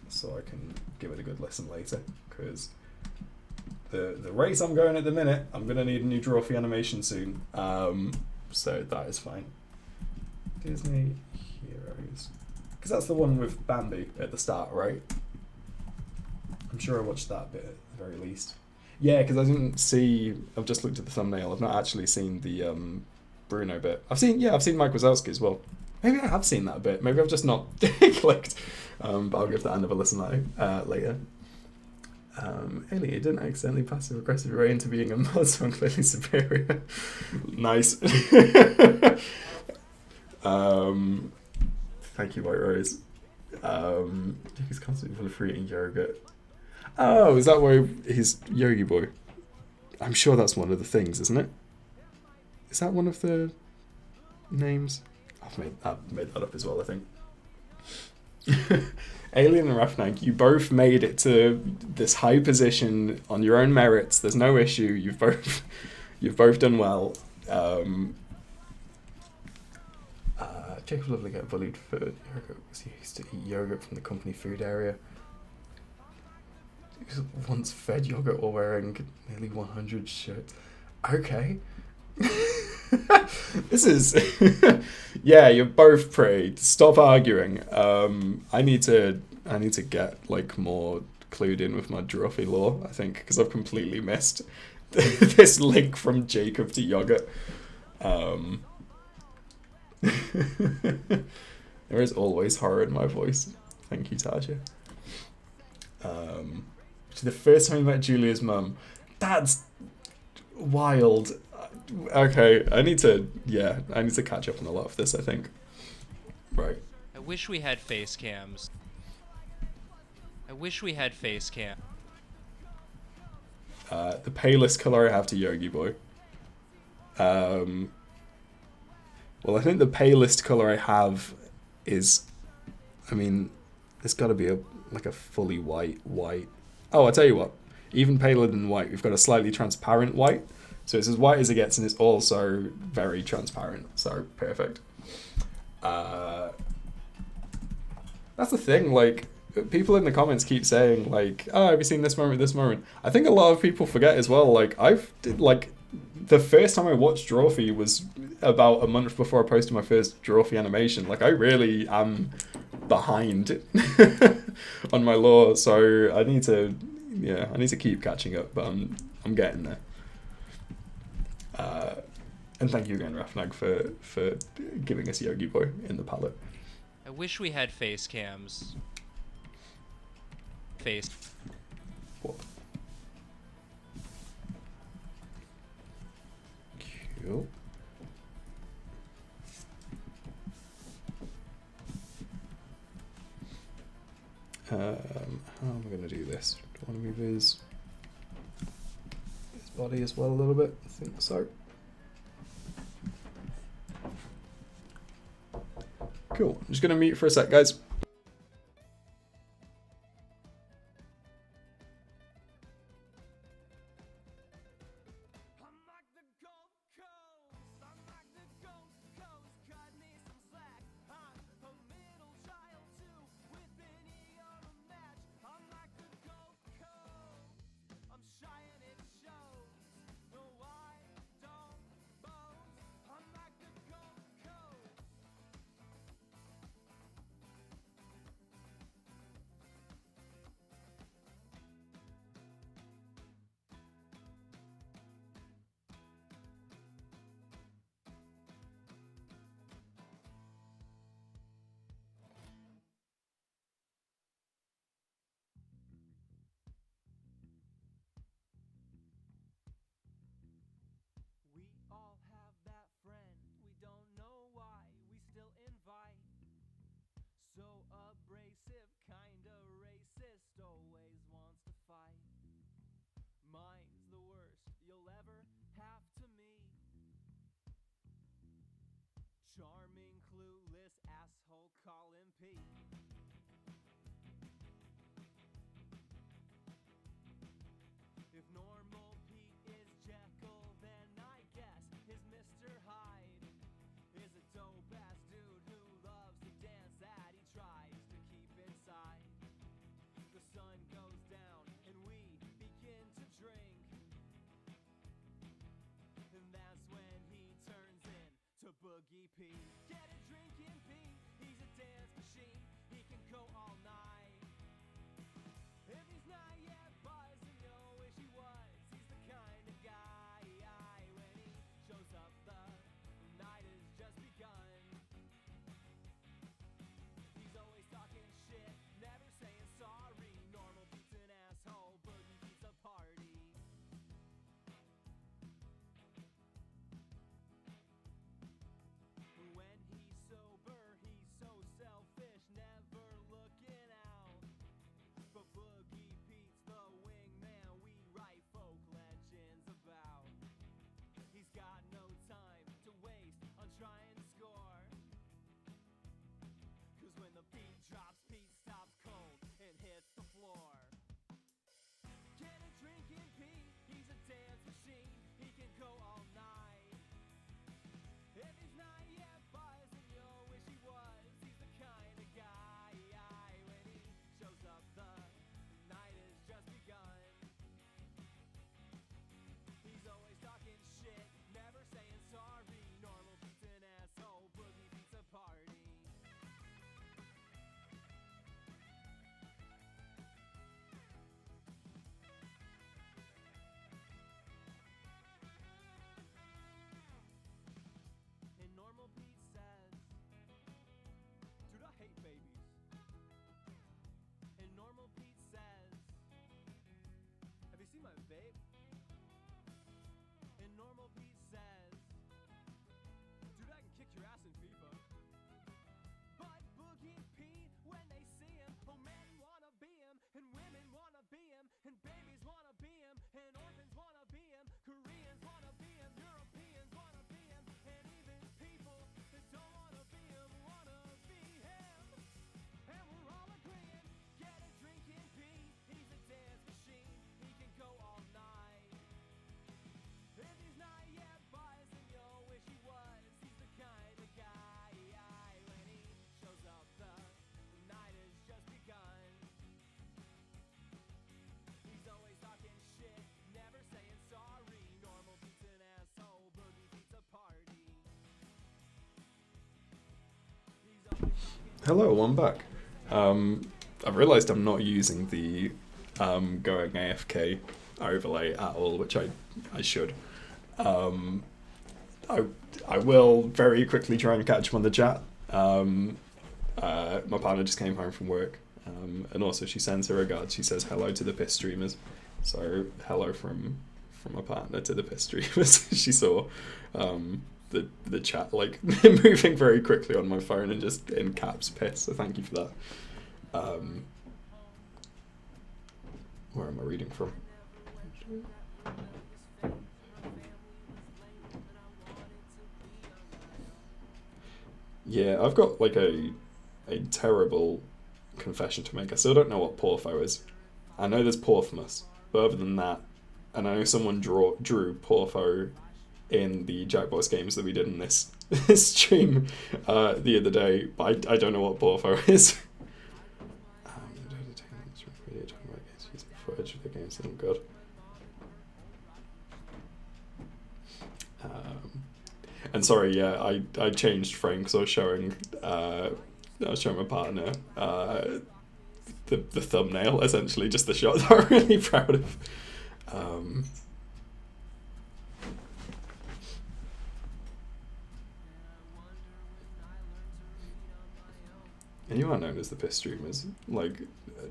so I can give it a good listen later, because the race I'm going at the minute, I'm going to need a new Drawfee animation soon. So that is fine. Disney Heroes. Because that's the one with Bambi at the start, right? I'm sure I watched that bit at the very least. Yeah, because I didn't see... I've just looked at the thumbnail. I've not actually seen the Bruno bit. I've seen Mike Wazowski as well. Maybe I have seen that bit. Maybe I've just not clicked. But I'll give that another listen later. Ellie, you didn't accidentally passive-aggressive your way into being a mod, so I'm clearly superior. Nice. Thank you, White Rose. He's constantly full of fruit eating yogurt. Oh, is that why he's Yogi Boy? I'm sure that's one of the things, isn't it? Is that one of the names? Oh, I've made that up as well, I think. Alien and Rafnag, you both made it to this high position on your own merits. There's no issue. You've both done well. Jacob Lovely got bullied for yogurt because he used to eat yogurt from the company food area. He was once fed yogurt while wearing nearly 100 shirts. Okay. This is yeah, you're both pretty. Stop arguing. I need to get like more clued in with my Drawfee lore, I think, because I've completely missed this link from Jacob to yogurt. There is always horror in my voice. Thank you, Tasha. The first time I met Julia's mum, that's wild. Okay, I need to catch up on a lot of this, I think. Right. I wish we had face cams. I wish we had face cam. The palest color I have to Yogi Boy. Well, I think the palest color I have is, I mean, there's got to be a fully white. Oh, I'll tell you what. Even paler than white, we've got a slightly transparent white. So it's as white as it gets, and it's also very transparent. So perfect. That's the thing. Like, people in the comments keep saying, like, "Oh, have you seen this moment? This moment?" I think a lot of people forget as well. Like, the first time I watched Drawfee was about a month before I posted my first Drawfee animation. Like, I really am behind on my lore, so I need to keep catching up. But I'm getting there. And thank you again, Rafnag, for giving us Yogi Boy in the palette. I wish we had face cams. Face. What? Cool. How am I going to do this? Do I want to move his body as well a little bit? I think so. Cool. I'm just going to mute for a sec, guys. Charming, clueless asshole, call him Pete. If normal Pete is Jekyll, then I guess his Mr. Hyde is a dope-ass dude who loves the dance that he tries to keep inside. The sun goes down and we begin to drink, and that's when he turns in to Boogie Pete. Get a drink in Pete, he's a dance machine, he can go all night. If he's not yet buzzed, then you'll wish he was. He's the kind of guy, when he shows up, the night has just begun. He's always talking shit, never saying sorry. Normal Pete's an asshole, Boogie Pete's a party. When he's sober, he's so selfish, never looking Hello, I'm back. I've realised I'm not using the going AFK overlay at all, which I should. I will very quickly try and catch him on the chat. My partner just came home from work, and also she sends her regards. She says hello to the piss streamers. So hello from my partner to the piss streamers. She saw the chat like moving very quickly on my phone and just in caps piss. So thank you for that. Where am I reading from? Yeah, I've got like a terrible confession to make. I still don't know what Porpho is. I know there's Porphemus, but other than that, and I know someone drew Porpho in the Jackbox games that we did in this stream the other day, but I don't know what Porpho is. Footage of the games isn't good. And sorry, yeah, I changed frame because I was showing my partner the thumbnail, essentially just the shot that I'm really proud of. And you are known as the piss streamers. Like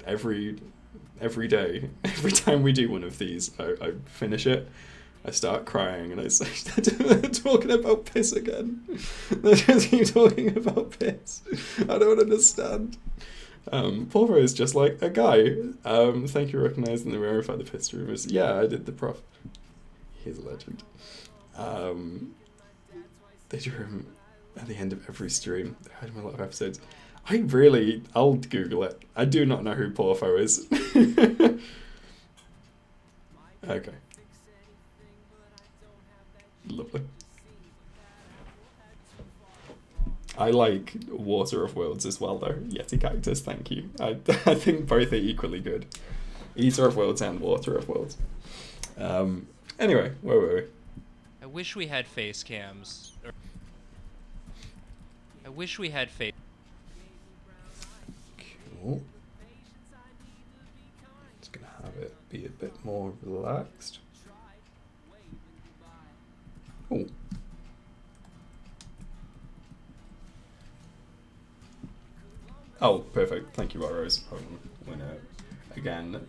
every day, every time we do one of these, I finish it. I start crying and I say, they're talking about piss again. They just keep talking about piss. I don't understand. Porpho is just like a guy. Thank you for recognizing the verified the piss streamers. Yeah, I did the prof. He's a legend. They drew him at the end of every stream. They had him a lot of episodes. I'll Google it. I do not know who Porpho is. Okay. Lovely. I like Water of Worlds as well, though. Yeti Cactus, thank you. I think both are equally good. Eater of Worlds and Water of Worlds. Anyway, where were we? I wish we had face cams. I wish we had face. Cool. Just gonna have it be a bit more relaxed. Oh. Oh, perfect. Thank you, Rose. Hold on. We're gonna, again,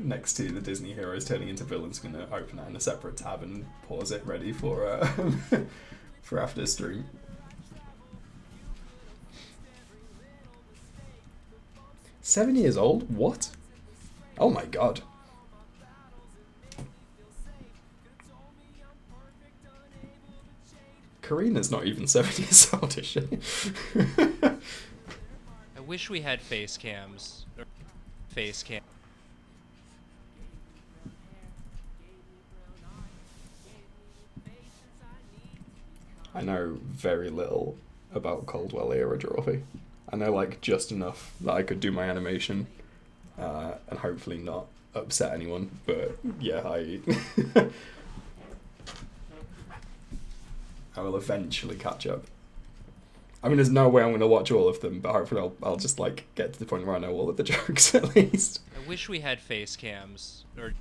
next to the Disney heroes turning into villains, gonna open that in a separate tab and pause it ready for for after stream. "7 years old? What? Oh my god. Karina's not even 7 years old, is she?" I wish we had face cams. Face cam. I know very little about Coldwell era Drawfee. I know like just enough that I could do my animation and hopefully not upset anyone, but yeah, I will eventually catch up. I mean, there's no way I'm going to watch all of them, but hopefully I'll just like get to the point where I know all of the jokes at least. I wish we had face cams. Or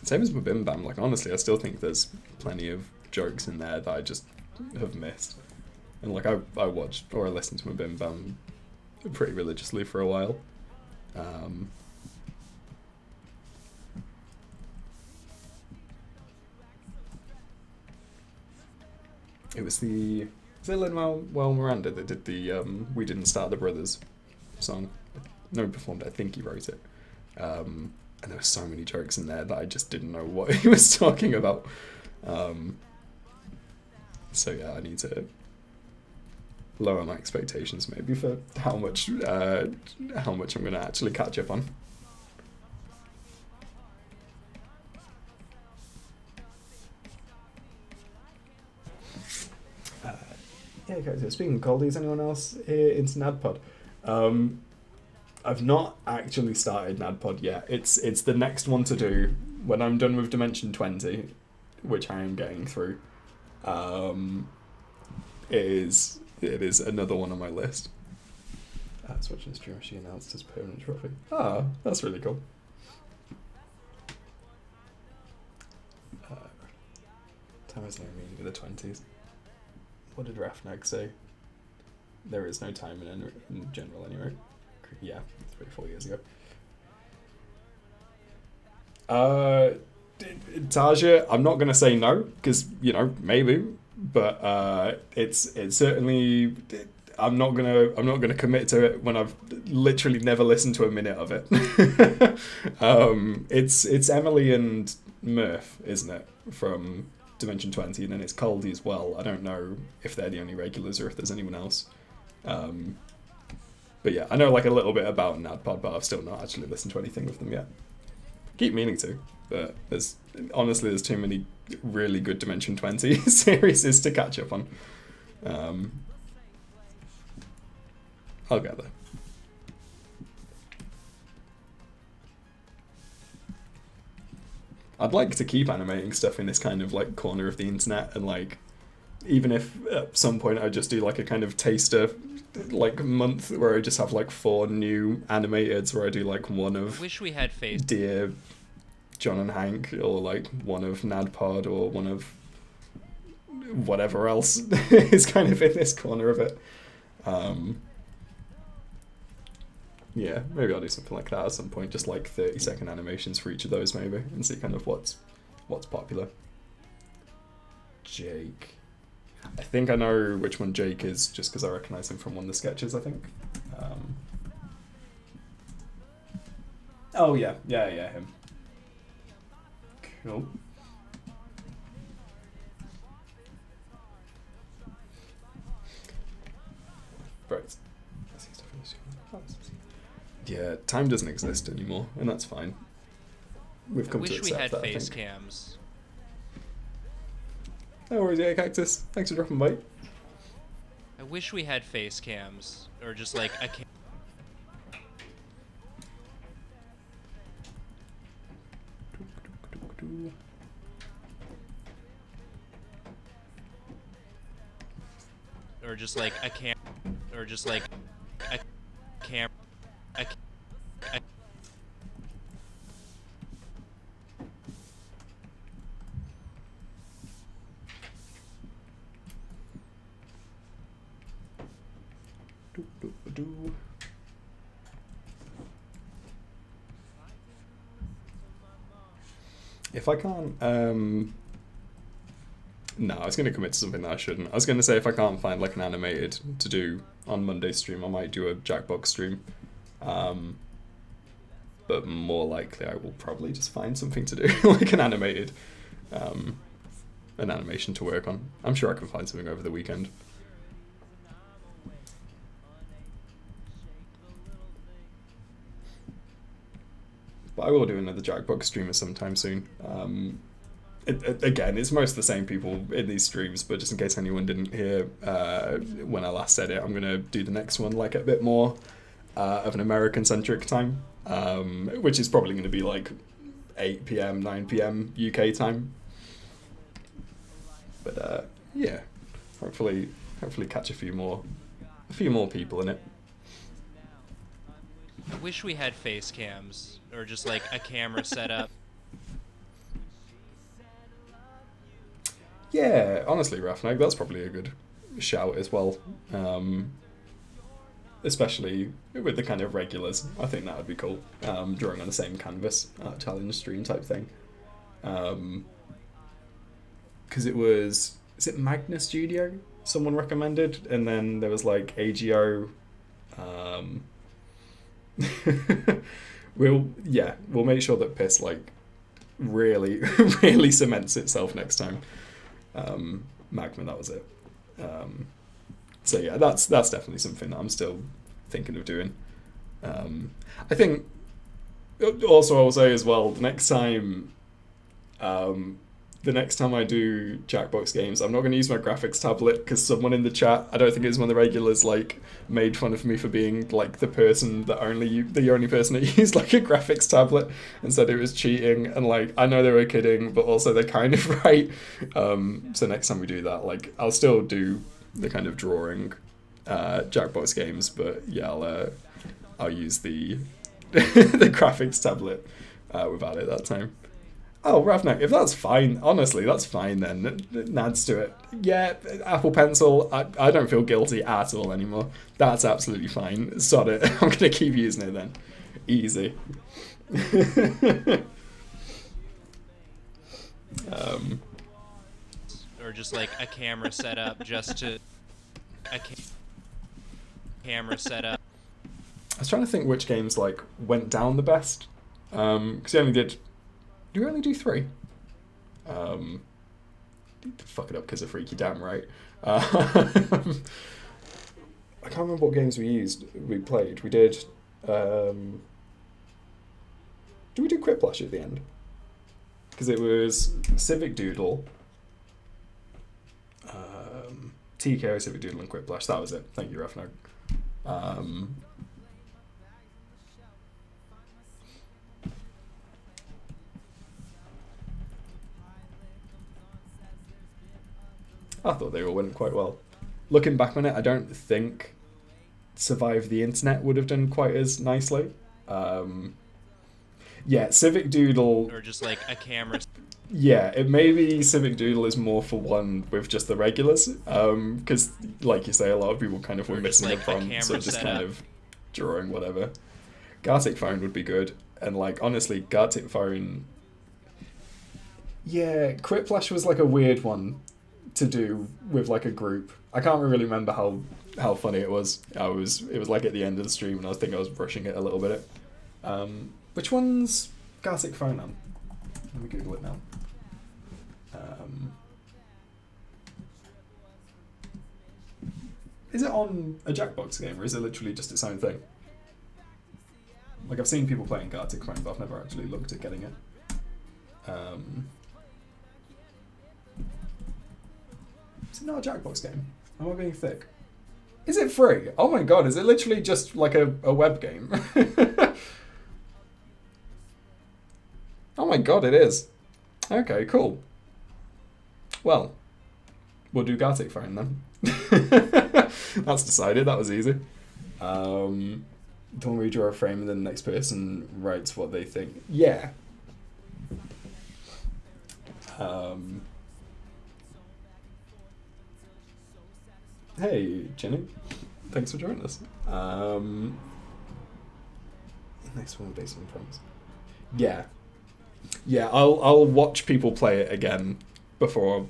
Same as with Bim Bam, like honestly, I still think there's plenty of jokes in there that I just have missed. And like I watched or I listened to my Bim Bam pretty religiously for a while. It was the... Is it Lin-Manuel Miranda that did the We Didn't Start the Brothers song? No, he performed it. I think he wrote it. And there were so many jokes in there that I just didn't know what he was talking about. So yeah, I need to lower my expectations maybe for how much I'm going to actually catch up on. Yeah, guys, speaking of Goldie, is anyone else here into NADPod? I've not actually started NADPod yet. It's the next one to do. When I'm done with Dimension 20, which I am getting through. It is another one on my list. That's what this stream she announced as permanent trophy. Ah, that's really cool. Time is no meaning in the 20s. What did Rafnag say? There is no time in general anyway. Yeah, 3-4 years ago. Taja, I'm not gonna say no because maybe, but it's certainly. I'm not gonna commit to it when I've literally never listened to a minute of it. It's Emily and Murph, isn't it, from Dimension 20, and then it's Caldy as well. I don't know if they're the only regulars or if there's anyone else. But yeah, I know like a little bit about NADPOD, but I've still not actually listened to anything with them yet. Keep meaning to, but there's too many really good Dimension 20 series to catch up on. I'll get there. I'd like to keep animating stuff in this kind of like corner of the internet, and like even if at some point I just do like a kind of taster like month where I just have like 4 new animateds, where I do like one of Wish we had face. Dear John and Hank, or like one of NADPOD, or one of whatever else is kind of in this corner of it. Yeah, maybe I'll do something like that at some point, just like 30-second animations for each of those maybe, and see kind of what's popular. Jake. I think I know which one Jake is, just because I recognise him from one of the sketches, I think. Oh yeah, him. Cool. Right. Yeah, time doesn't exist anymore, and that's fine. We've come to Wish we accept had that, face I think. cams. No worries, yeah, Cactus. Thanks for dropping by. I wish we had face cams, or just like a cam. Or just like a cam, or just like a cam, a. If I can't, no, I was going to commit to something that I shouldn't. I was going to say if I can't find like an animated to do on Monday's stream, I might do a Jackbox stream. But more likely I will probably just find something to do, like an animated, an animation to work on. I'm sure I can find something over the weekend. But I will do another Jackbox streamer sometime soon. Again, it's most of the same people in these streams, but just in case anyone didn't hear when I last said it, I'm going to do the next one like a bit more of an American-centric time, which is probably going to be like 8 p.m, 9 p.m. UK time. But yeah, hopefully catch a few more people in it. I wish we had face cams, or just like a camera set up. Yeah, honestly, Rafnag, that's probably a good shout as well. Especially with the kind of regulars. I think that would be cool. Drawing on the same canvas, challenge stream type thing. Because is it Magna Studio? Someone recommended, and then there was like AGO. We'll make sure that Piss like really really cements itself next time. Magma, that was it. So yeah, that's definitely something that I'm still thinking of doing. I think also I will say as well, the next time the next time I do Jackbox games, I'm not going to use my graphics tablet because someone in the chat, I don't think it was one of the regulars, like made fun of me for being like the person that the only person that used like a graphics tablet and said it was cheating. And like I know they were kidding, but also they're kind of right. So next time we do that, like I'll still do the kind of drawing Jackbox games, but yeah, I'll use the the graphics tablet without it that time. Oh, Ravnak, if that's fine, honestly, that's fine then. It adds to it. Yeah, Apple Pencil, I don't feel guilty at all anymore. That's absolutely fine. Sod it. I'm going to keep using it then. Easy. Or just like a camera set up just to... camera set up. I was trying to think which games like went down the best. Because you only did... Do we only do 3? Fuck it up because of Freaky Damn, right? I can't remember what games we played. We did... did we do Quiplash at the end? Because it was Civic Doodle, TKO, Civic Doodle, and Quiplash. That was it. Thank you, Rafnag. I thought they all went quite well. Looking back on it, I don't think Survive the Internet would have done quite as nicely. Yeah, Civic Doodle... Or just like a camera... Yeah, it maybe Civic Doodle is more for one with just the regulars. Because, like you say, a lot of people kind of were missing like the prompt, so just kind of drawing whatever. Gartic Phone would be good. And, like, honestly, Gartic Phone... Yeah, Quiplash was, like, a weird one to do with like a group. I can't really remember how funny it was. It was like at the end of the stream and I think I was rushing it a little bit. Which one's Gartic Phone on? Let me Google it now. Is it on a Jackbox game or is it literally just its own thing? Like I've seen people playing Gartic Phone, but I've never actually looked at getting it. Is it not a Jackbox game? Am I being thick? Is it free? Oh my god, is it literally just like a web game? Oh my god, it is. Okay, cool. Well, we'll do Gartic Phone then. That's decided, that was easy. The one where you draw a frame and then the next person writes what they think. Yeah. Hey, Jenny. Thanks for joining us. Next one based on promise. Yeah. Yeah, I'll watch people play it again before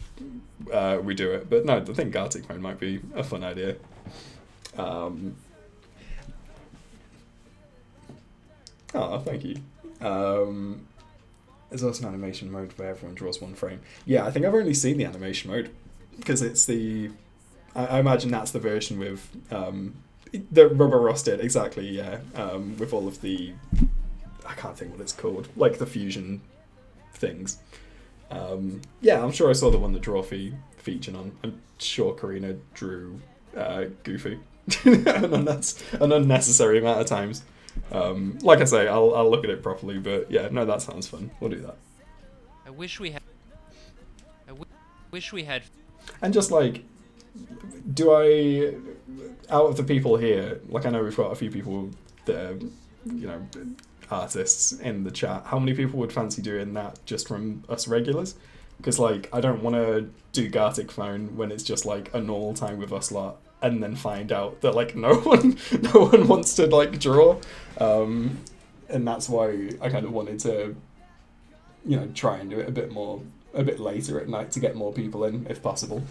we do it. But no, I think Gartic Phone might be a fun idea. Oh, thank you. There's also an animation mode where everyone draws one frame. Yeah, I think I've only seen the animation mode because it's the... I imagine that's the version with the rubber rusted, exactly, yeah. With all of the... I can't think what it's called. Like the fusion things. Yeah, I'm sure I saw the one that Drawfee featured on. I'm sure Karina drew Goofy an unnecessary amount of times. Like I say, I'll look at it properly, but yeah, no, that sounds fun. We'll do that. I wish we had. And just like, out of the people here, like I know we've got a few people that are, you know, artists in the chat, how many people would fancy doing that just from us regulars? Because like, I don't want to do Gartic Phone when it's just like a normal time with us lot, and then find out that like no one wants to like draw, and that's why I kind of wanted to, you know, try and do it a bit later at night to get more people in if possible.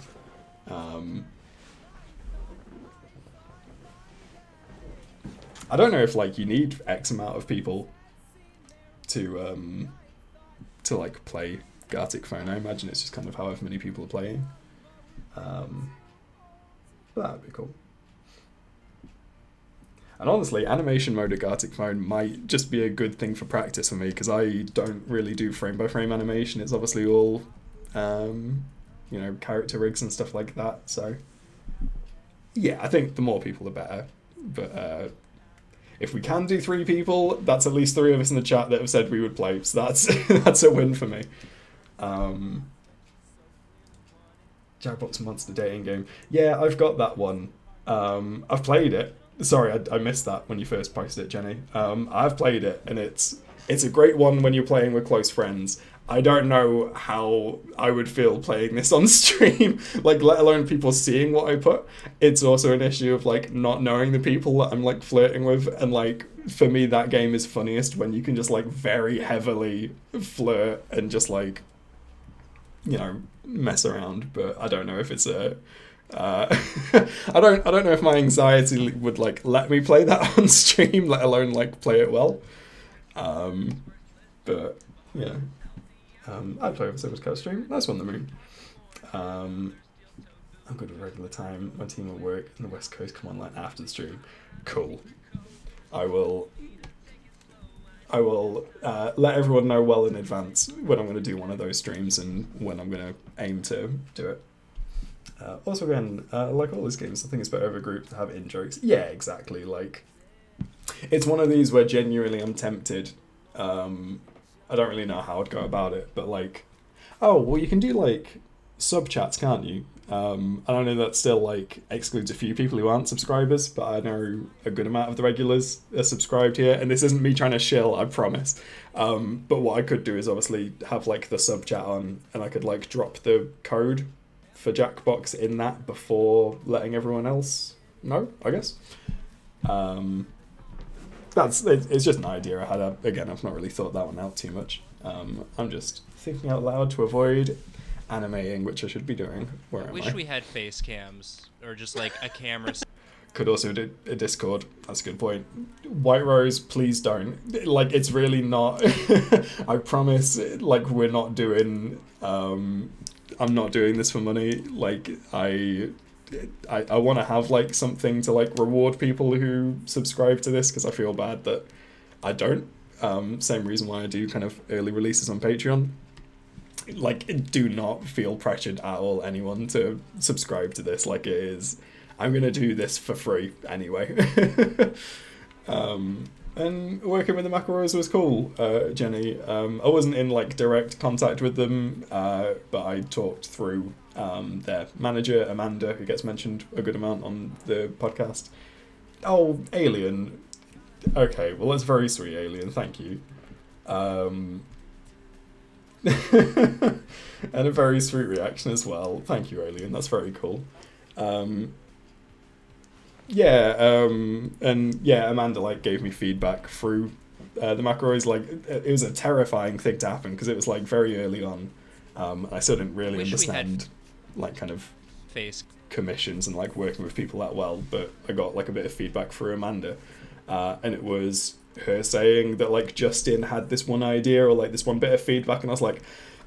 I don't know if like you need X amount of people to like play Gartic Phone. I imagine it's just kind of however many people are playing. But that'd be cool. And honestly, animation mode of Gartic Phone might just be a good thing for practice for me because I don't really do frame by frame animation. It's obviously all character rigs and stuff like that. So yeah, I think the more people the better. But if we can do 3 people, that's at least 3 of us in the chat that have said we would play. So that's a win for me. Jackbox Monster dating game. Yeah, I've got that one. I've played it. Sorry, I missed that when you first posted it, Jenny. I've played it, and it's a great one when you're playing with close friends. I don't know how I would feel playing this on stream, like, let alone people seeing what I put. It's also an issue of, like, not knowing the people that I'm, like, flirting with, and, like, for me, that game is funniest when you can just, like, very heavily flirt and just, like, mess around. But I don't know if it's a... I don't know if my anxiety would, like, let me play that on stream, let alone, like, play it well. But, yeah. I play with Silver's Cat stream. Nice one, the moon. I'm good at regular time. My team will work in the West Coast come online after the stream. Cool. I will let everyone know well in advance when I'm going to do one of those streams and when I'm going to aim to do it. Also, again, like all these games, I think it's better of a group to have in-jokes. Yeah, exactly. Like, it's one of these where genuinely I'm tempted. I don't really know how I'd go about it, but, like, oh, well, you can do, like, sub-chats, can't you? I don't know, that still, like, excludes a few people who aren't subscribers, but I know a good amount of the regulars are subscribed here, and this isn't me trying to shill, I promise. But what I could do is obviously have, like, the sub-chat on, and I could, like, drop the code for Jackbox in that before letting everyone else know, I guess. It's just an idea I had. Again, I've not really thought that one out too much. I'm just thinking out loud to avoid animating, which I should be doing. Where am I? Wish we had face cams or just like a camera. Could also do a Discord. That's a good point. White Rose, please don't. Like, it's really not. I promise. Like, we're not doing. I'm not doing this for money. Like, I want to have, like, something to, like, reward people who subscribe to this, because I feel bad that I don't. Same reason why I do kind of early releases on Patreon. Like, do not feel pressured at all, anyone, to subscribe to this. Like, it is... I'm going to do this for free anyway. And working with the McElroys was cool, Jenny. I wasn't in, like, direct contact with them, but I talked through their manager, Amanda, who gets mentioned a good amount on the podcast. Oh, Alien. Okay, well, that's very sweet, Alien. Thank you. And a very sweet reaction as well. Thank you, Alien. That's very cool. And yeah, Amanda, like, gave me feedback through the McElroys. Like, it was a terrifying thing to happen because it was, like, very early on. I still didn't really understand, like, kind of face commissions and, like, working with people that well, but I got, like, a bit of feedback through Amanda, and it was her saying that, like, Justin had this one idea or, like, this one bit of feedback, and I was like,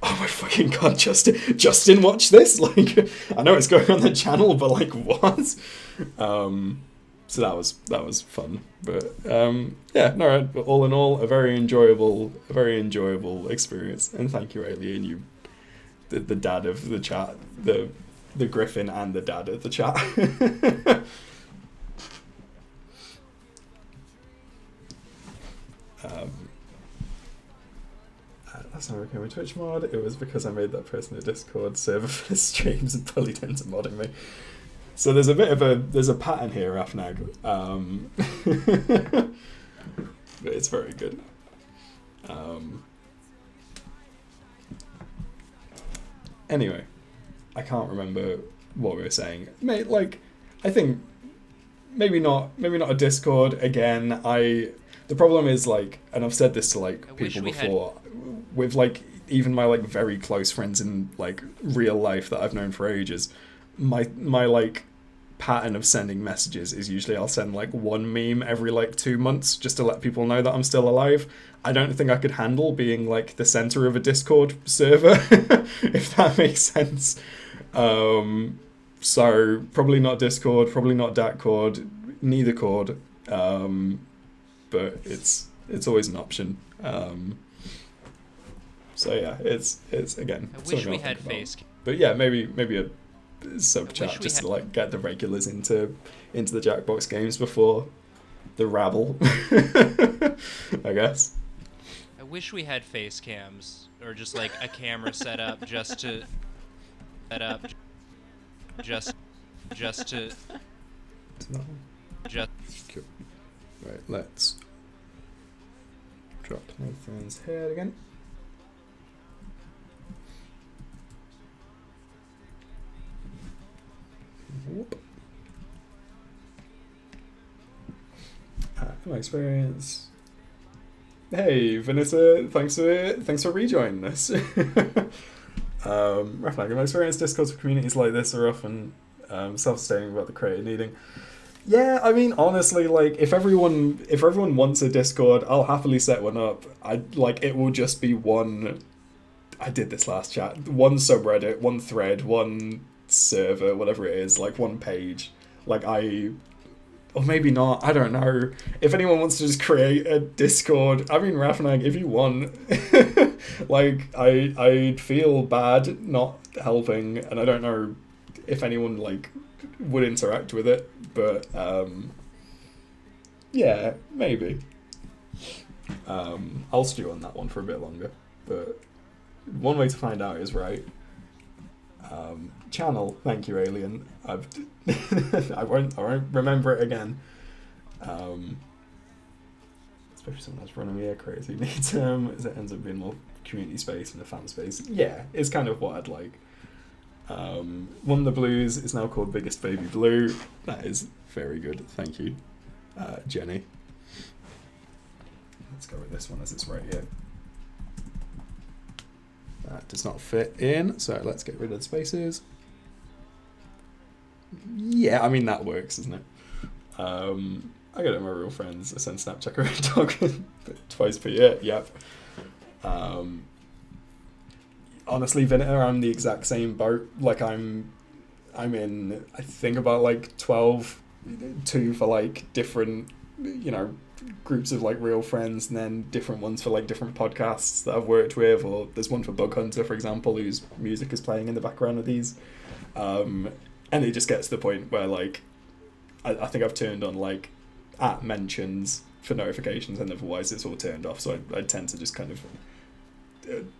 oh my fucking god, Justin, watch this! Like, I know it's going on the channel, but, like, what? So that was fun, but yeah, no, all in all, a very enjoyable experience, and thank you, Alien, you, the dad of the chat, the Griffin and the dad of the chat. That's not okay with Twitch mod. It was because I made that person a Discord server for the streams and bullied into modding me. So there's a pattern here, Afnag. But it's very good. Anyway, I can't remember what we were saying. Like, I think maybe not a Discord again. The problem is, like, and I've said this to, like, people before, with, like, even my, like, very close friends in, like, real life that I've known for ages, my like pattern of sending messages is usually I'll send, like, one meme every, like, 2 months just to let people know that I'm still alive. I don't think I could handle being, like, the center of a Discord server, if that makes sense. So probably not Discord, probably not Datcord, neither Cord, but it's always an option. So yeah, it's again. I wish something we I'll had think about. face. But yeah, maybe a sub I chat wish we just had- to like get the regulars into the Jackbox games before the rabble. I guess. I wish we had face cams or just like a camera set up just to just to just Cool. Right, let's drop Nathan's head again. Whoop. My experience. Hey, Vanessa, thanks for rejoining us. Raflag, in my experience, Discords for communities like this are often self-sustaining about the creator needing. Yeah, I mean, honestly, like if everyone wants a Discord, I'll happily set one up. It will just be one. I did this last chat. One subreddit, one thread, one server, whatever it is, like one page. Or maybe not. I don't know. If anyone wants to just create a Discord, I mean, Rafnag, if you want, I'd feel bad not helping, and I don't know if anyone would interact with it, but yeah, maybe. I'll stew on that one for a bit longer, but one way to find out is channel. Thank you, Alien. I won't remember it again. Especially someone that's running me crazy. Needs as it ends up being more community space and a fan space. Yeah, it's kind of what I'd like. One of the blues is now called Biggest Baby Blue. That is very good. Thank you, Jenny. Let's go with this one as it's right here. That does not fit in, so let's get rid of the spaces. Yeah, I mean, that works, doesn't it? I go to my real friends. I send Snapchat a dog twice per year. Yep. Honestly, Vinegar, I'm the exact same boat. I'm in, I think about 12, 2 for different, groups of real friends, and then different ones for different podcasts that I've worked with, or there's one for Bug Hunter, for example, whose music is playing in the background of these. And it just gets to the point where I think I've turned on at mentions for notifications, and otherwise it's all turned off, so I tend to just kind of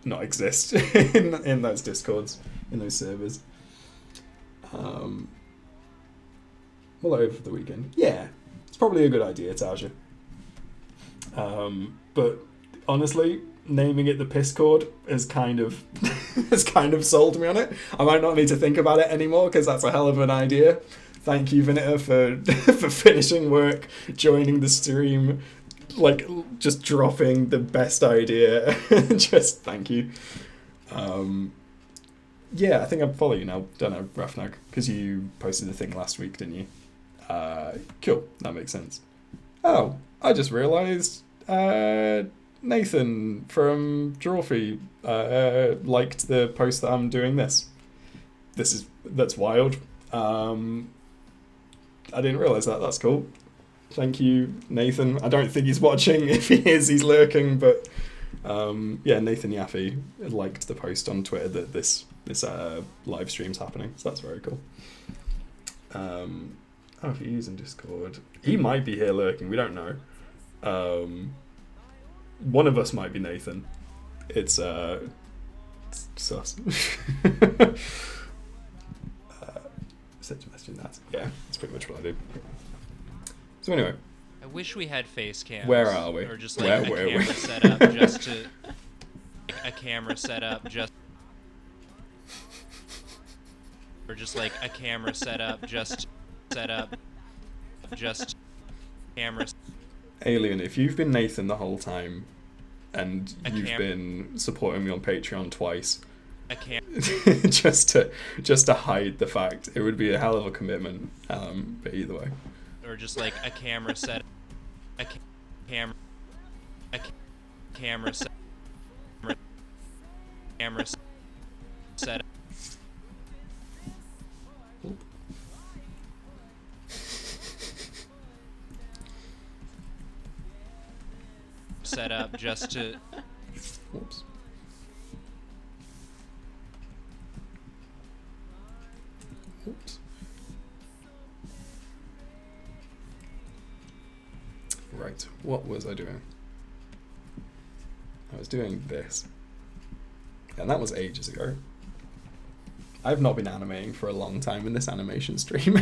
not exist in those Discords, in those servers. Well, over the weekend. Yeah, it's probably a good idea, Taja. But honestly, naming it the Pisscord has kind of sold me on it. I might not need to think about it anymore because that's a hell of an idea. Thank you, Vinita, for finishing work, joining the stream, just dropping the best idea. Just thank you. Yeah, I think I follow you now, don't I, Rafnag? Because you posted the thing last week, didn't you? Cool, that makes sense. Oh, I just realised Nathan from Drawfee liked the post that I'm doing this. That's wild. I didn't realise that. That's cool. Thank you, Nathan. I don't think he's watching. If he is, he's lurking. But yeah, Nathan Yaffe liked the post on Twitter that this live stream's happening. So that's very cool. Oh, if you're using Discord, he might be here lurking. We don't know. One of us might be Nathan. It's sus. Sent a message in that. Yeah, that's pretty much what I do. So anyway, I wish we had face cams. Where are we? Or just Where a were camera we? set up just to a camera set up just or just a camera set up just cameras. Alien, if you've been Nathan the whole time and you've can't- been supporting me on Patreon twice, I can't. just to hide the fact, it would be a hell of a commitment. But either way, Or just a camera set. A camera set. Camera set. Set up just to whoops. Oops. Right, what was I doing? I was doing this. And that was ages ago. I've not been animating for a long time in this animation stream.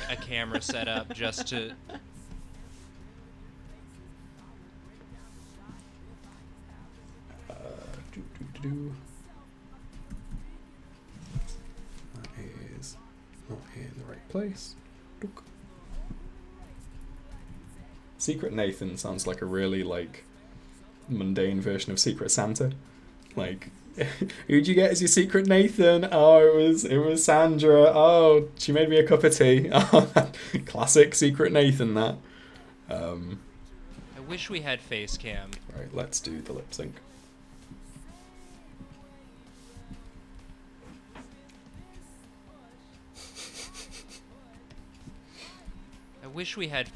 A camera set up just to. That is not in the right place. Dook. Secret Nathan sounds like a really like mundane version of Secret Santa. Like, who'd you get as your Secret Nathan? Oh, it was Sandra. Oh, she made me a cup of tea. Oh, classic Secret Nathan. That. I wish we had face cam. Right, let's do the lip sync. I wish we had.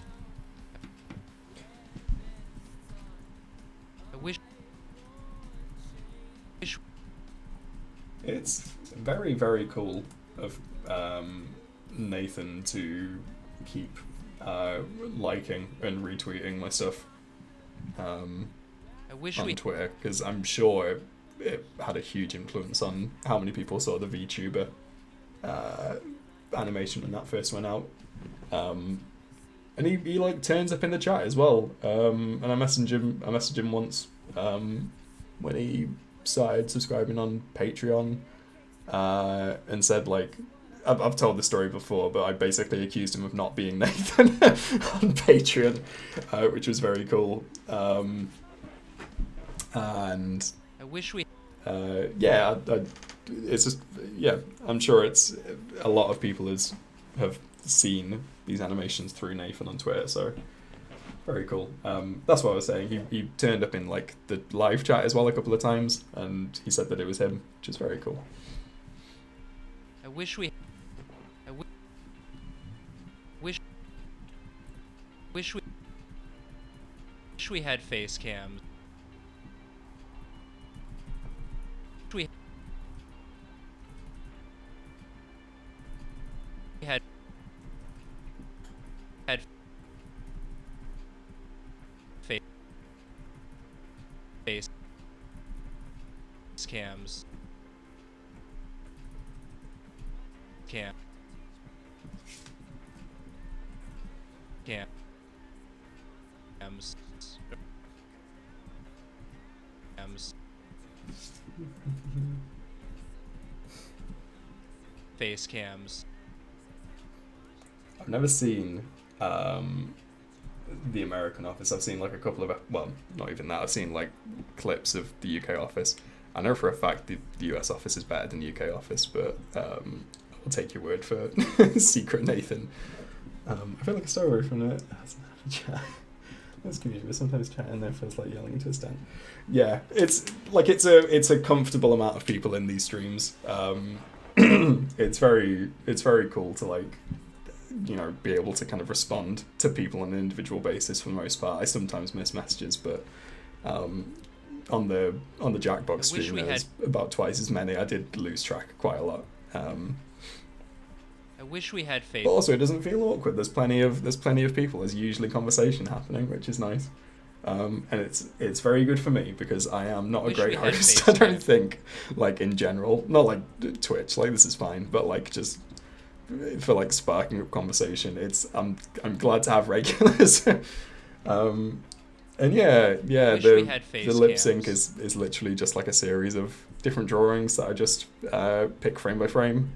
I wish. It's very, very cool of Nathan to keep liking and retweeting my stuff I wish on we. Twitter, because I'm sure it had a huge influence on how many people saw the VTuber animation when that first went out. And he like turns up in the chat as well. And I messaged him once when he started subscribing on Patreon, and said like, I've told the story before, but I basically accused him of not being Nathan on Patreon, which was very cool. And I wish we. yeah, it's just, yeah, I'm sure it's a lot of people have seen these animations through Nathan on Twitter, so very cool. That's what I was saying. He turned up in like the live chat as well a couple of times, and he said that it was him, which is very cool. I wish we. I wish. Wish we. Wish we had face cams. We had face cams. Cams. Face cams. I've never seen the American office. I've seen like a couple of, well, not even that. I've seen like clips of the UK office. I know for a fact the US office is better than the UK office, but I'll take your word for Secret Nathan. I feel like a stole away from it. Let's community. Sometimes chatting there feels like yelling to a stand. Yeah, it's like it's a comfortable amount of people in these streams. It's very cool to like, you know, be able to kind of respond to people on an individual basis for the most part. I sometimes miss messages, but on the Jackbox stream there's about twice as many. I did lose track quite a lot. I wish we had face. But also it doesn't feel awkward. There's plenty of people. There's usually conversation happening, which is nice. And it's very good for me because I am not a great host. I don't think, like in general, not like Twitch. Like this is fine, but like just for like sparking up conversation, I'm glad to have regulars. And yeah, the lip sync is literally just like a series of different drawings that I just pick frame by frame.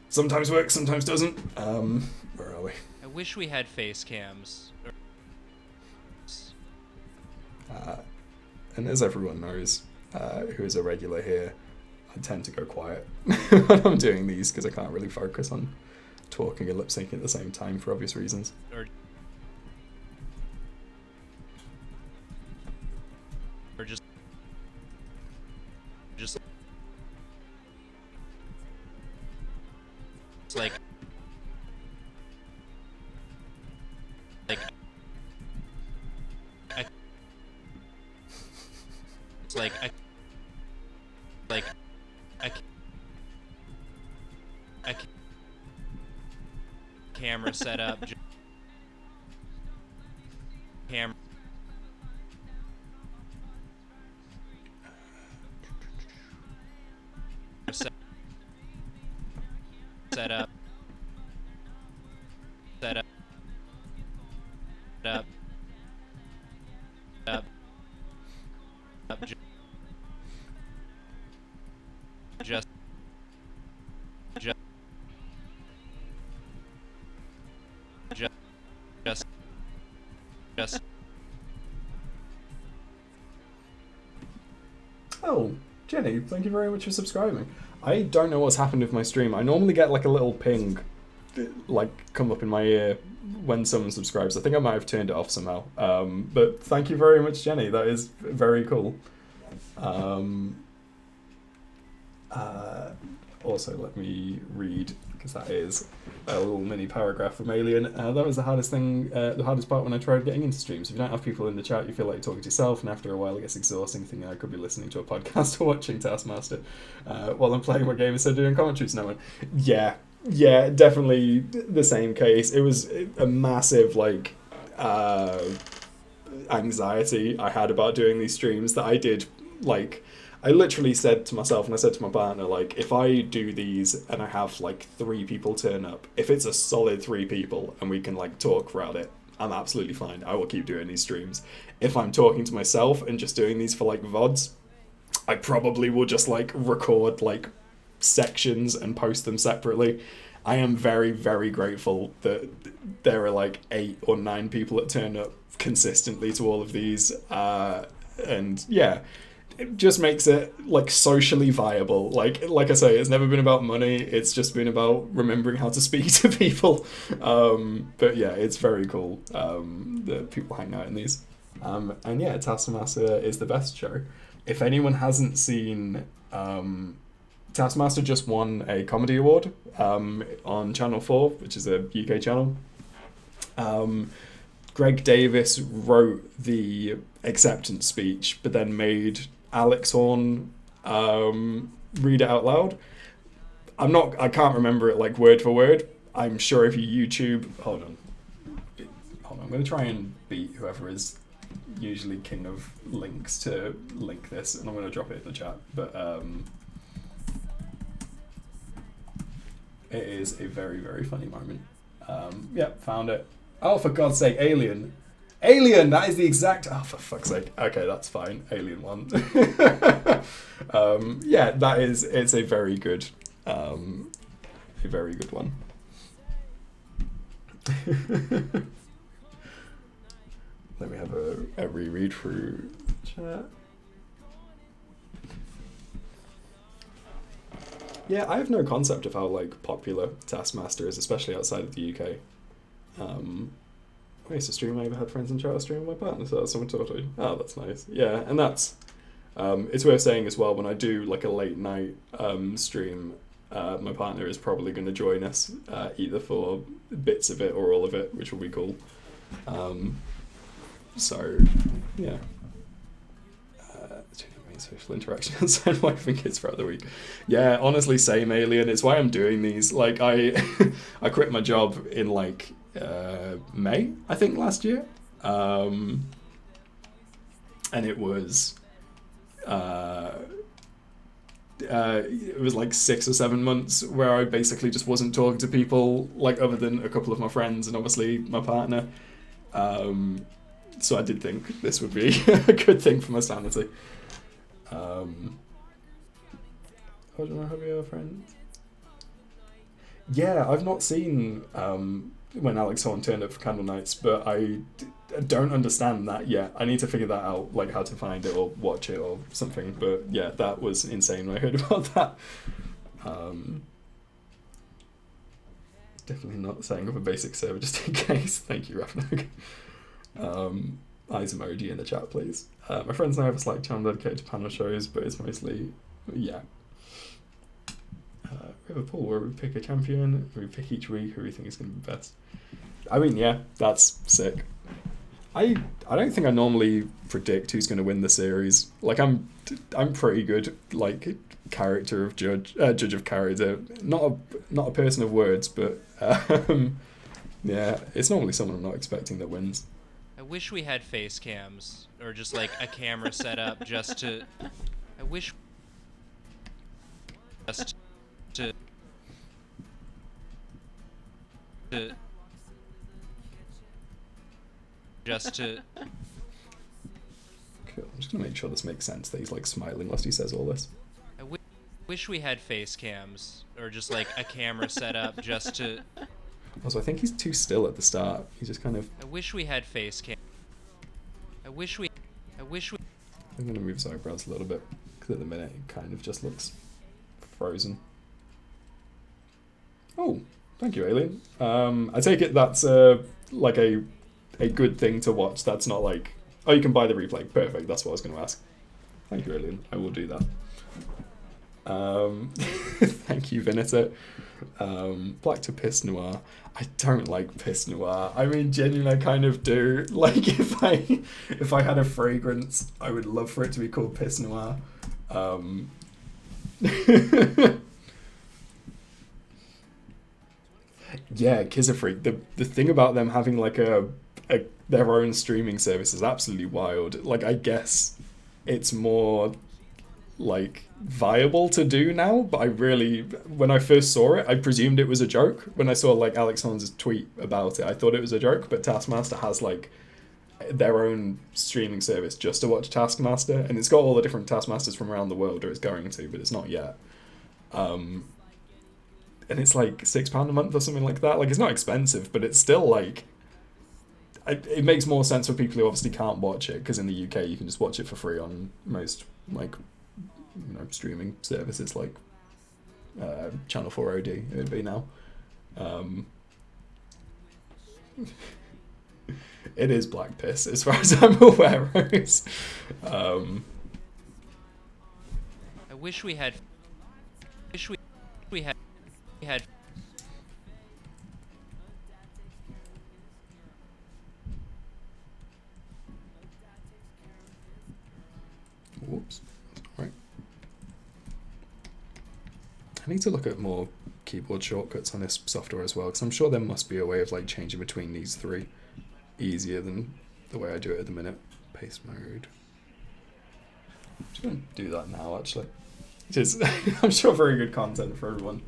Sometimes works, sometimes doesn't. Where are we? I wish we had face cams. And as everyone knows, who is a regular here, I tend to go quiet when I'm doing these because I can't really focus on talking and lip syncing at the same time for obvious reasons. Or just like It's like a camera setup. Camera setup. Up. Just Oh, Jenny, thank you very much for subscribing. I don't know what's happened with my stream. I normally get like a little ping, like come up in my ear when someone subscribes. I think I might have turned it off somehow. But thank you very much, Jenny. That is very cool. Also, let me read, because that is a little mini paragraph from Alien. That was the hardest thing, the hardest part when I tried getting into streams. If you don't have people in the chat, you feel like you're talking to yourself, and after a while it gets exhausting, thinking I could be listening to a podcast or watching Taskmaster while I'm playing my game instead of doing commentaries. No one. Yeah, definitely the same case. It was a massive, like, anxiety I had about doing these streams that I did, like, I literally said to myself, and I said to my partner, like, if I do these and I have like 3 people turn up, if it's a solid 3 people and we can like talk throughout it, I'm absolutely fine. I will keep doing these streams. If I'm talking to myself and just doing these for like VODs, I probably will just like record like sections and post them separately. I am very, very grateful that there are like 8 or 9 people that turn up consistently to all of these. And yeah, it just makes it like socially viable. Like I say, it's never been about money. It's just been about remembering how to speak to people. But yeah, it's very cool that people hang out in these. And yeah, Taskmaster is the best show. If anyone hasn't seen, Taskmaster just won a comedy award on Channel 4, which is a UK channel. Greg Davis wrote the acceptance speech, but then made Alex Horn read it out loud. I can't remember it like word for word. I'm sure if you YouTube, hold on, I'm going to try and beat whoever is usually king of links to link this, and I'm going to drop it in the chat, but it is a very, very funny moment. Yeah, found it. Oh, for God's sake, Alien, that is the exact... Oh, for fuck's sake. Okay, that's fine. Alien 1. Yeah, that is... It's a very good one. Let me have a reread through chat. Yeah, I have no concept of how, like, popular Taskmaster is, especially outside of the UK. I used to stream, I even had friends in chat stream with my partner, so that's someone to talk to. Oh, that's nice. Yeah, and that's... it's worth saying as well, when I do like a late night stream, my partner is probably going to join us, either for bits of it or all of it, which will be cool. So, yeah. Social interaction outside wife and kids throughout the week. Yeah, honestly, same, Alien. It's why I'm doing these. Like, I quit my job in like May, I think, last year, and it was like 6 or 7 months where I basically just wasn't talking to people, like, other than a couple of my friends and obviously my partner. So I did think this would be a good thing for my sanity. Oh, do you want to have your friend? Yeah, I've not seen when Alex Horn turned up for Candle Nights, but I don't understand that yet. I need to figure that out, like how to find it or watch it or something. But yeah, that was insane when I heard about that. Definitely not setting up a basic server just in case. Thank you, Rafnag. Eyes emoji in the chat, please. My friends and I have a Slack channel dedicated to panel shows, but it's mostly, yeah. We have a pool where we pick a champion, we pick each week who we think is going to be best. I mean, yeah, that's sick. I don't think I normally predict who's going to win the series. Like I'm pretty good like character of judge of character. Not a person of words, but yeah, it's normally someone I'm not expecting that wins. I wish we had face cams or just like a camera set up just to. I wish. Just to. Just to. Cool. I'm just gonna make sure this makes sense that he's like smiling whilst he says all this. I wish we had face cams or just like a camera set up just to. Also, I think he's too still at the start. He's just kind of. I wish we had face cam. I wish we. I'm gonna move his eyebrows a little bit because at the minute it kind of just looks frozen. Oh, thank you, Alien. I take it that's like a good thing to watch. That's not like, oh, you can buy the replay. Perfect. That's what I was going to ask. Thank you, Alien. I will do that. Thank you, Vinita. Black to Piss Noir. I don't like Piss Noir. I mean, genuinely, I kind of do. Like, if I had a fragrance, I would love for it to be called Piss Noir. Yeah, Kizafreak. The thing about them having like their own streaming service is absolutely wild. Like, I guess it's more like viable to do now, but when I first saw it, I presumed it was a joke. When I saw like Alex Holmes' tweet about it, I thought it was a joke, but Taskmaster has like their own streaming service just to watch Taskmaster, and it's got all the different Taskmasters from around the world, or it's going to, but it's not yet. And it's like £6 a month or something like that. Like, it's not expensive, but it's still like, it makes more sense for people who obviously can't watch it, because in the UK you can just watch it for free on most like, you know, streaming services like Channel 4 OD it would be now. It is black piss as far as I'm aware, Rose. I wish we had. We had. Whoops. Right. I need to look at more keyboard shortcuts on this software as well, because I'm sure there must be a way of like changing between these three easier than the way I do it at the minute. Paste mode. I'm just going to do that now, actually. Just, I'm sure very good content for everyone.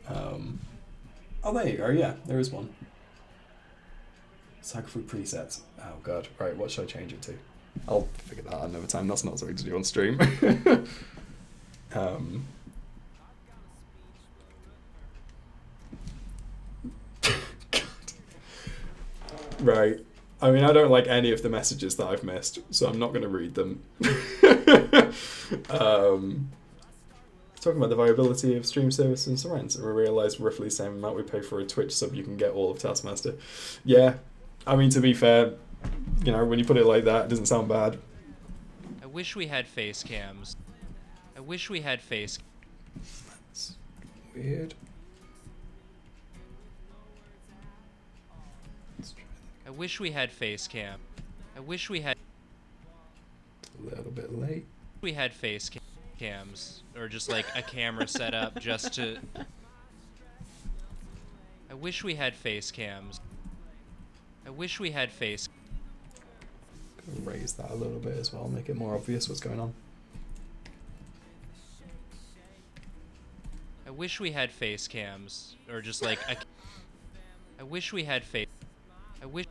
Oh, there you go. Yeah, there is one. Cycle through presets. Oh god. Right, what should I change it to? I'll figure that out another time. That's not something to do on stream. Right. I mean, I don't like any of the messages that I've missed, so I'm not going to read them. Talking about the viability of stream service and so on, so we realise roughly the same amount we pay for a Twitch sub, you can get all of Taskmaster. Yeah, I mean, to be fair, you know, when you put it like that, it doesn't sound bad. I wish we had face cams. I wish we had face. That's weird. Let's try I wish we had face cam. I wish we had. that. A little bit late. We had face cams or just like a camera set up just to. I wish we had face cams. I wish we had face. Raise that a little bit as well, make it more obvious what's going on. I wish we had face cams or just like a. I wish we had face. I wish.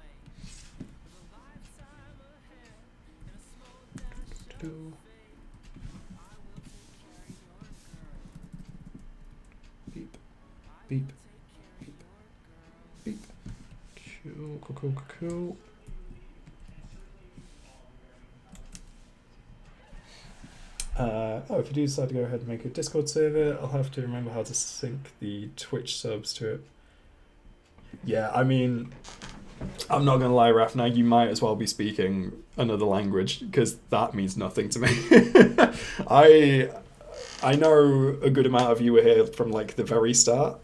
Beep, beep, beep, beep. Cool, cool, cool, cool. Oh, if you do decide to go ahead and make a Discord server, I'll have to remember how to sync the Twitch subs to it. Yeah, I mean, I'm not going to lie, Rafna, you might as well be speaking another language, because that means nothing to me. I know a good amount of you were here from like the very start.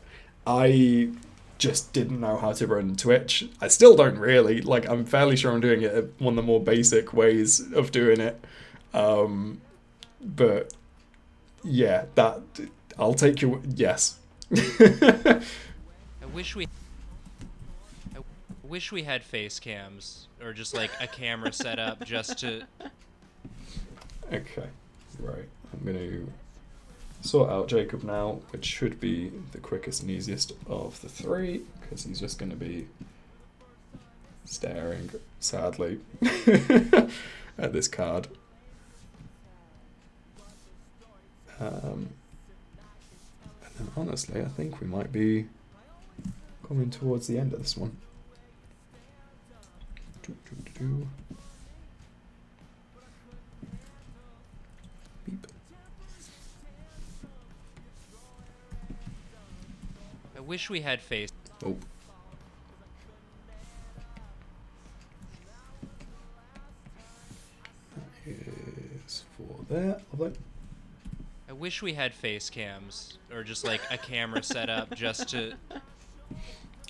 I just didn't know how to run Twitch. I still don't really. Like, I'm fairly sure I'm doing it one of the more basic ways of doing it. But yeah, that I'll take your yes. I wish we had face cams or just like a camera set up just to. Okay, right. I'm gonna sort out Jacob now, which should be the quickest and easiest of the three, because he's just gonna be staring sadly at this card. And then honestly, I think we might be coming towards the end of this one. Beep. I wish we had face. Oh. That is for there. Lovely. I wish we had face cams or just like a camera set up just to.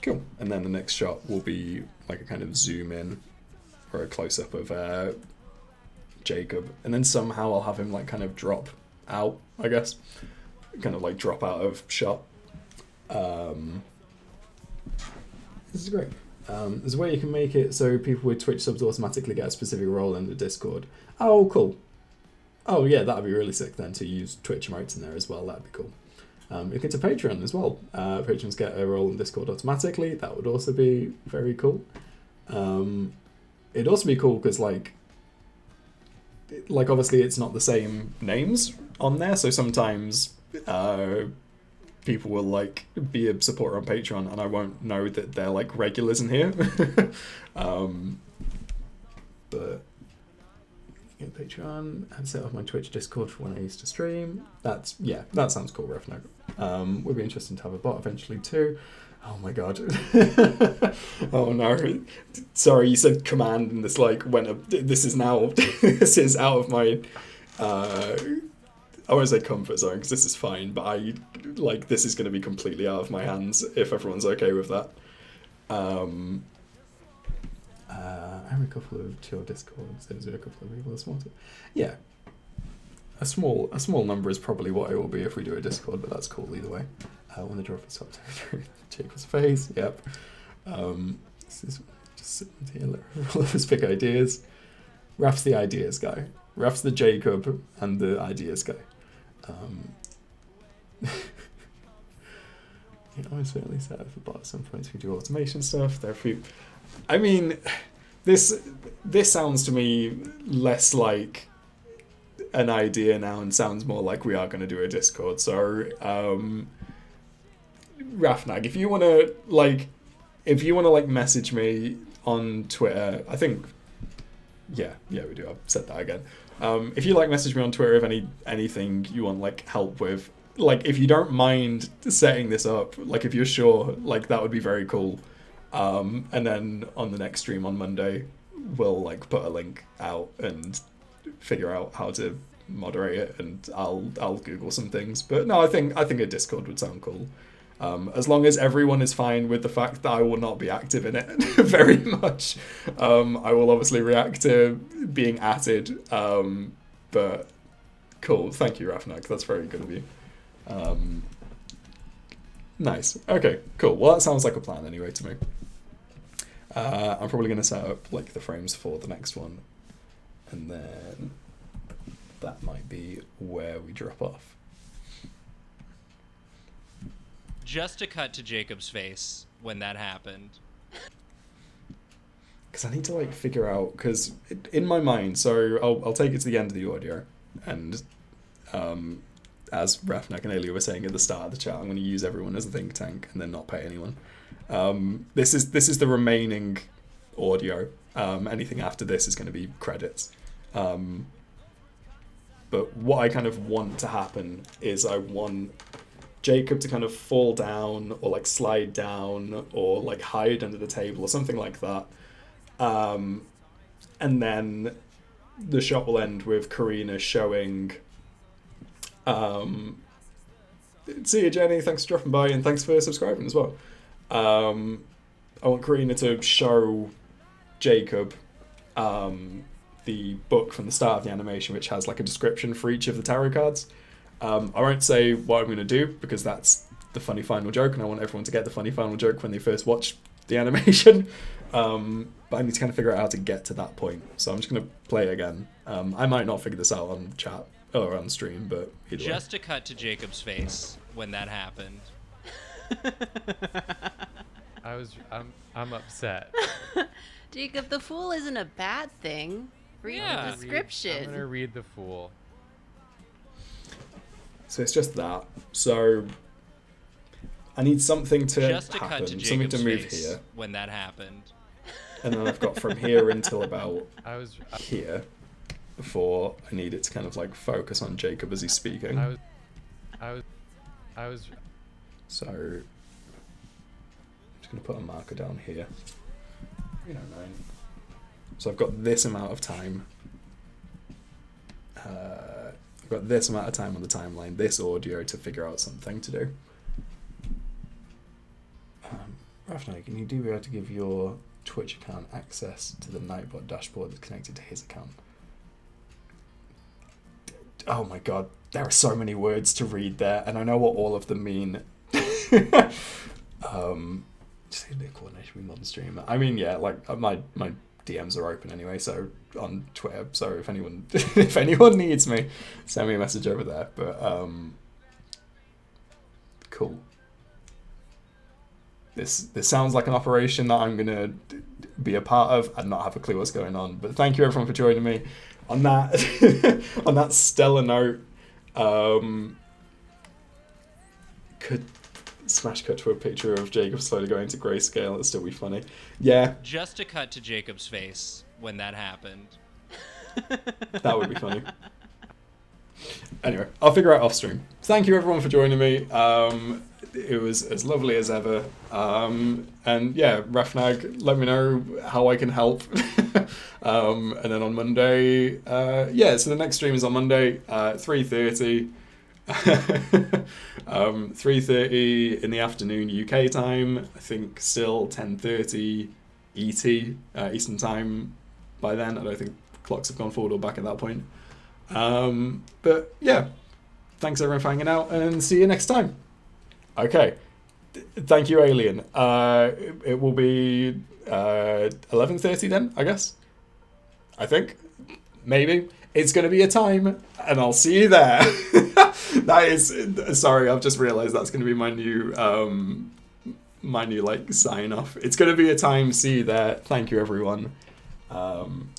Cool. And then the next shot will be like a kind of zoom in or a close up of Jacob, and then somehow I'll have him like kind of drop out, I guess, kind of like drop out of shot. This is great. There's a way you can make it so people with Twitch subs automatically get a specific role in the Discord. Oh, cool. Oh yeah, that'd be really sick then to use Twitch emotes in there as well. That'd be cool. You get to Patreon as well. Patrons get a role in Discord automatically. That would also be very cool. It'd also be cool because like obviously it's not the same names on there, so sometimes people will like be a supporter on Patreon and I won't know that they're like regulars in here. But get Patreon and set up my Twitch Discord for when I used to stream. That sounds cool, Refno. Would be interesting to have a bot eventually too. Oh my god. Oh no. Sorry, you said command and this like went up. This is now this is out of my I won't say comfort zone because this is fine, but this is going to be completely out of my hands if everyone's okay with that. I have a couple of chill Discords. There's a couple of people that want it. Yeah, a small number is probably what it will be if we do a Discord, but that's cool either way. When the Drawfee stopped, Jacob's face. Yep. This is just sitting here, all of his big ideas. Raf's the ideas guy. Raf's the Jacob and the ideas guy. I'm certainly set up for bot at some points. We do automation stuff. There are a few. I mean, this sounds to me less like an idea now and sounds more like we are going to do a Discord. So, Rafnag, if you want to message me on Twitter, I think, yeah, we do. I've said that again. If you message me on Twitter if anything you want help with, if you don't mind setting this up, if you're sure, that would be very cool. And then on the next stream on Monday, we'll put a link out and figure out how to moderate it, and I'll Google some things. But no, I think a Discord would sound cool. As long as everyone is fine with the fact that I will not be active in it very much. I will obviously react to being added, but cool. Thank you, Rafnak. That's very good of you. Nice. Okay, cool. Well, that sounds like a plan anyway to me. I'm probably going to set up the frames for the next one, and then that might be where we drop off. Just to cut to Jacob's face when that happened. Because I need to figure out, because in my mind, so I'll take it to the end of the audio, and as Rafnak and Alia were saying at the start of the chat, I'm going to use everyone as a think tank and then not pay anyone. This is the remaining audio. Anything after this is going to be credits. But what I kind of want to happen is I want Jacob to kind of fall down or slide down or hide under the table or something like that. And then the shot will end with Karina showing... see you, Jenny. Thanks for dropping by and thanks for subscribing as well. I want Karina to show Jacob the book from the start of the animation, which has like a description for each of the tarot cards. I won't say what I'm going to do because that's the funny final joke, and I want everyone to get the funny final joke when they first watch the animation. But I need to kind of figure out how to get to that point. So I'm just going to play it again. I might not figure this out on chat or on stream, but either way. Just to cut to Jacob's face when that happened. I'm upset. Jacob, the fool isn't a bad thing. Read Yeah. the description. I'm gonna read the fool. So it's just that. So I need something to Just to happen, cut to something to Jacob's move face here. when that happened. And then I've got from here until about I was here before I need it to kind of like focus on Jacob as he's speaking. I was So I'm just going to put a marker down here. 309. So I've got this amount of time. I've got this amount of time on the timeline, this audio to figure out something to do. Rafna, can you do be able to give your Twitch account access to the Nightbot dashboard that's connected to his account? Oh my god, there are so many words to read there, and I know what all of them mean. Just a bit of coordination with modern stream. I mean, yeah, like my DMs are open anyway, so on Twitter. So if anyone if anyone needs me, send me a message over there. But cool. This sounds like an operation that I'm gonna be a part of and not have a clue what's going on. But thank you everyone for joining me on that on that stellar note. Could smash cut to a picture of Jacob slowly going to grayscale. It'd still be funny. Yeah, Just to cut to Jacob's face when that happened. that would be funny. Anyway, I'll figure out off stream. Thank you everyone for joining me. It was as lovely as ever. And yeah, Rafnag, let me know how I can help. And then on Monday, so the next stream is on Monday, 3:30. 3:30 in the afternoon UK time. I think still 10:30 ET, Eastern time by then. I don't think clocks have gone forward or back at that point. But yeah, thanks everyone for hanging out and see you next time. Okay, thank you Alien. It will be 11:30 then, I guess. I think, maybe. It's going to be a time, and I'll see you there. That is, sorry, I've just realised that's going to be my new like sign off. It's going to be a time. See you there. Thank you, everyone. Bye.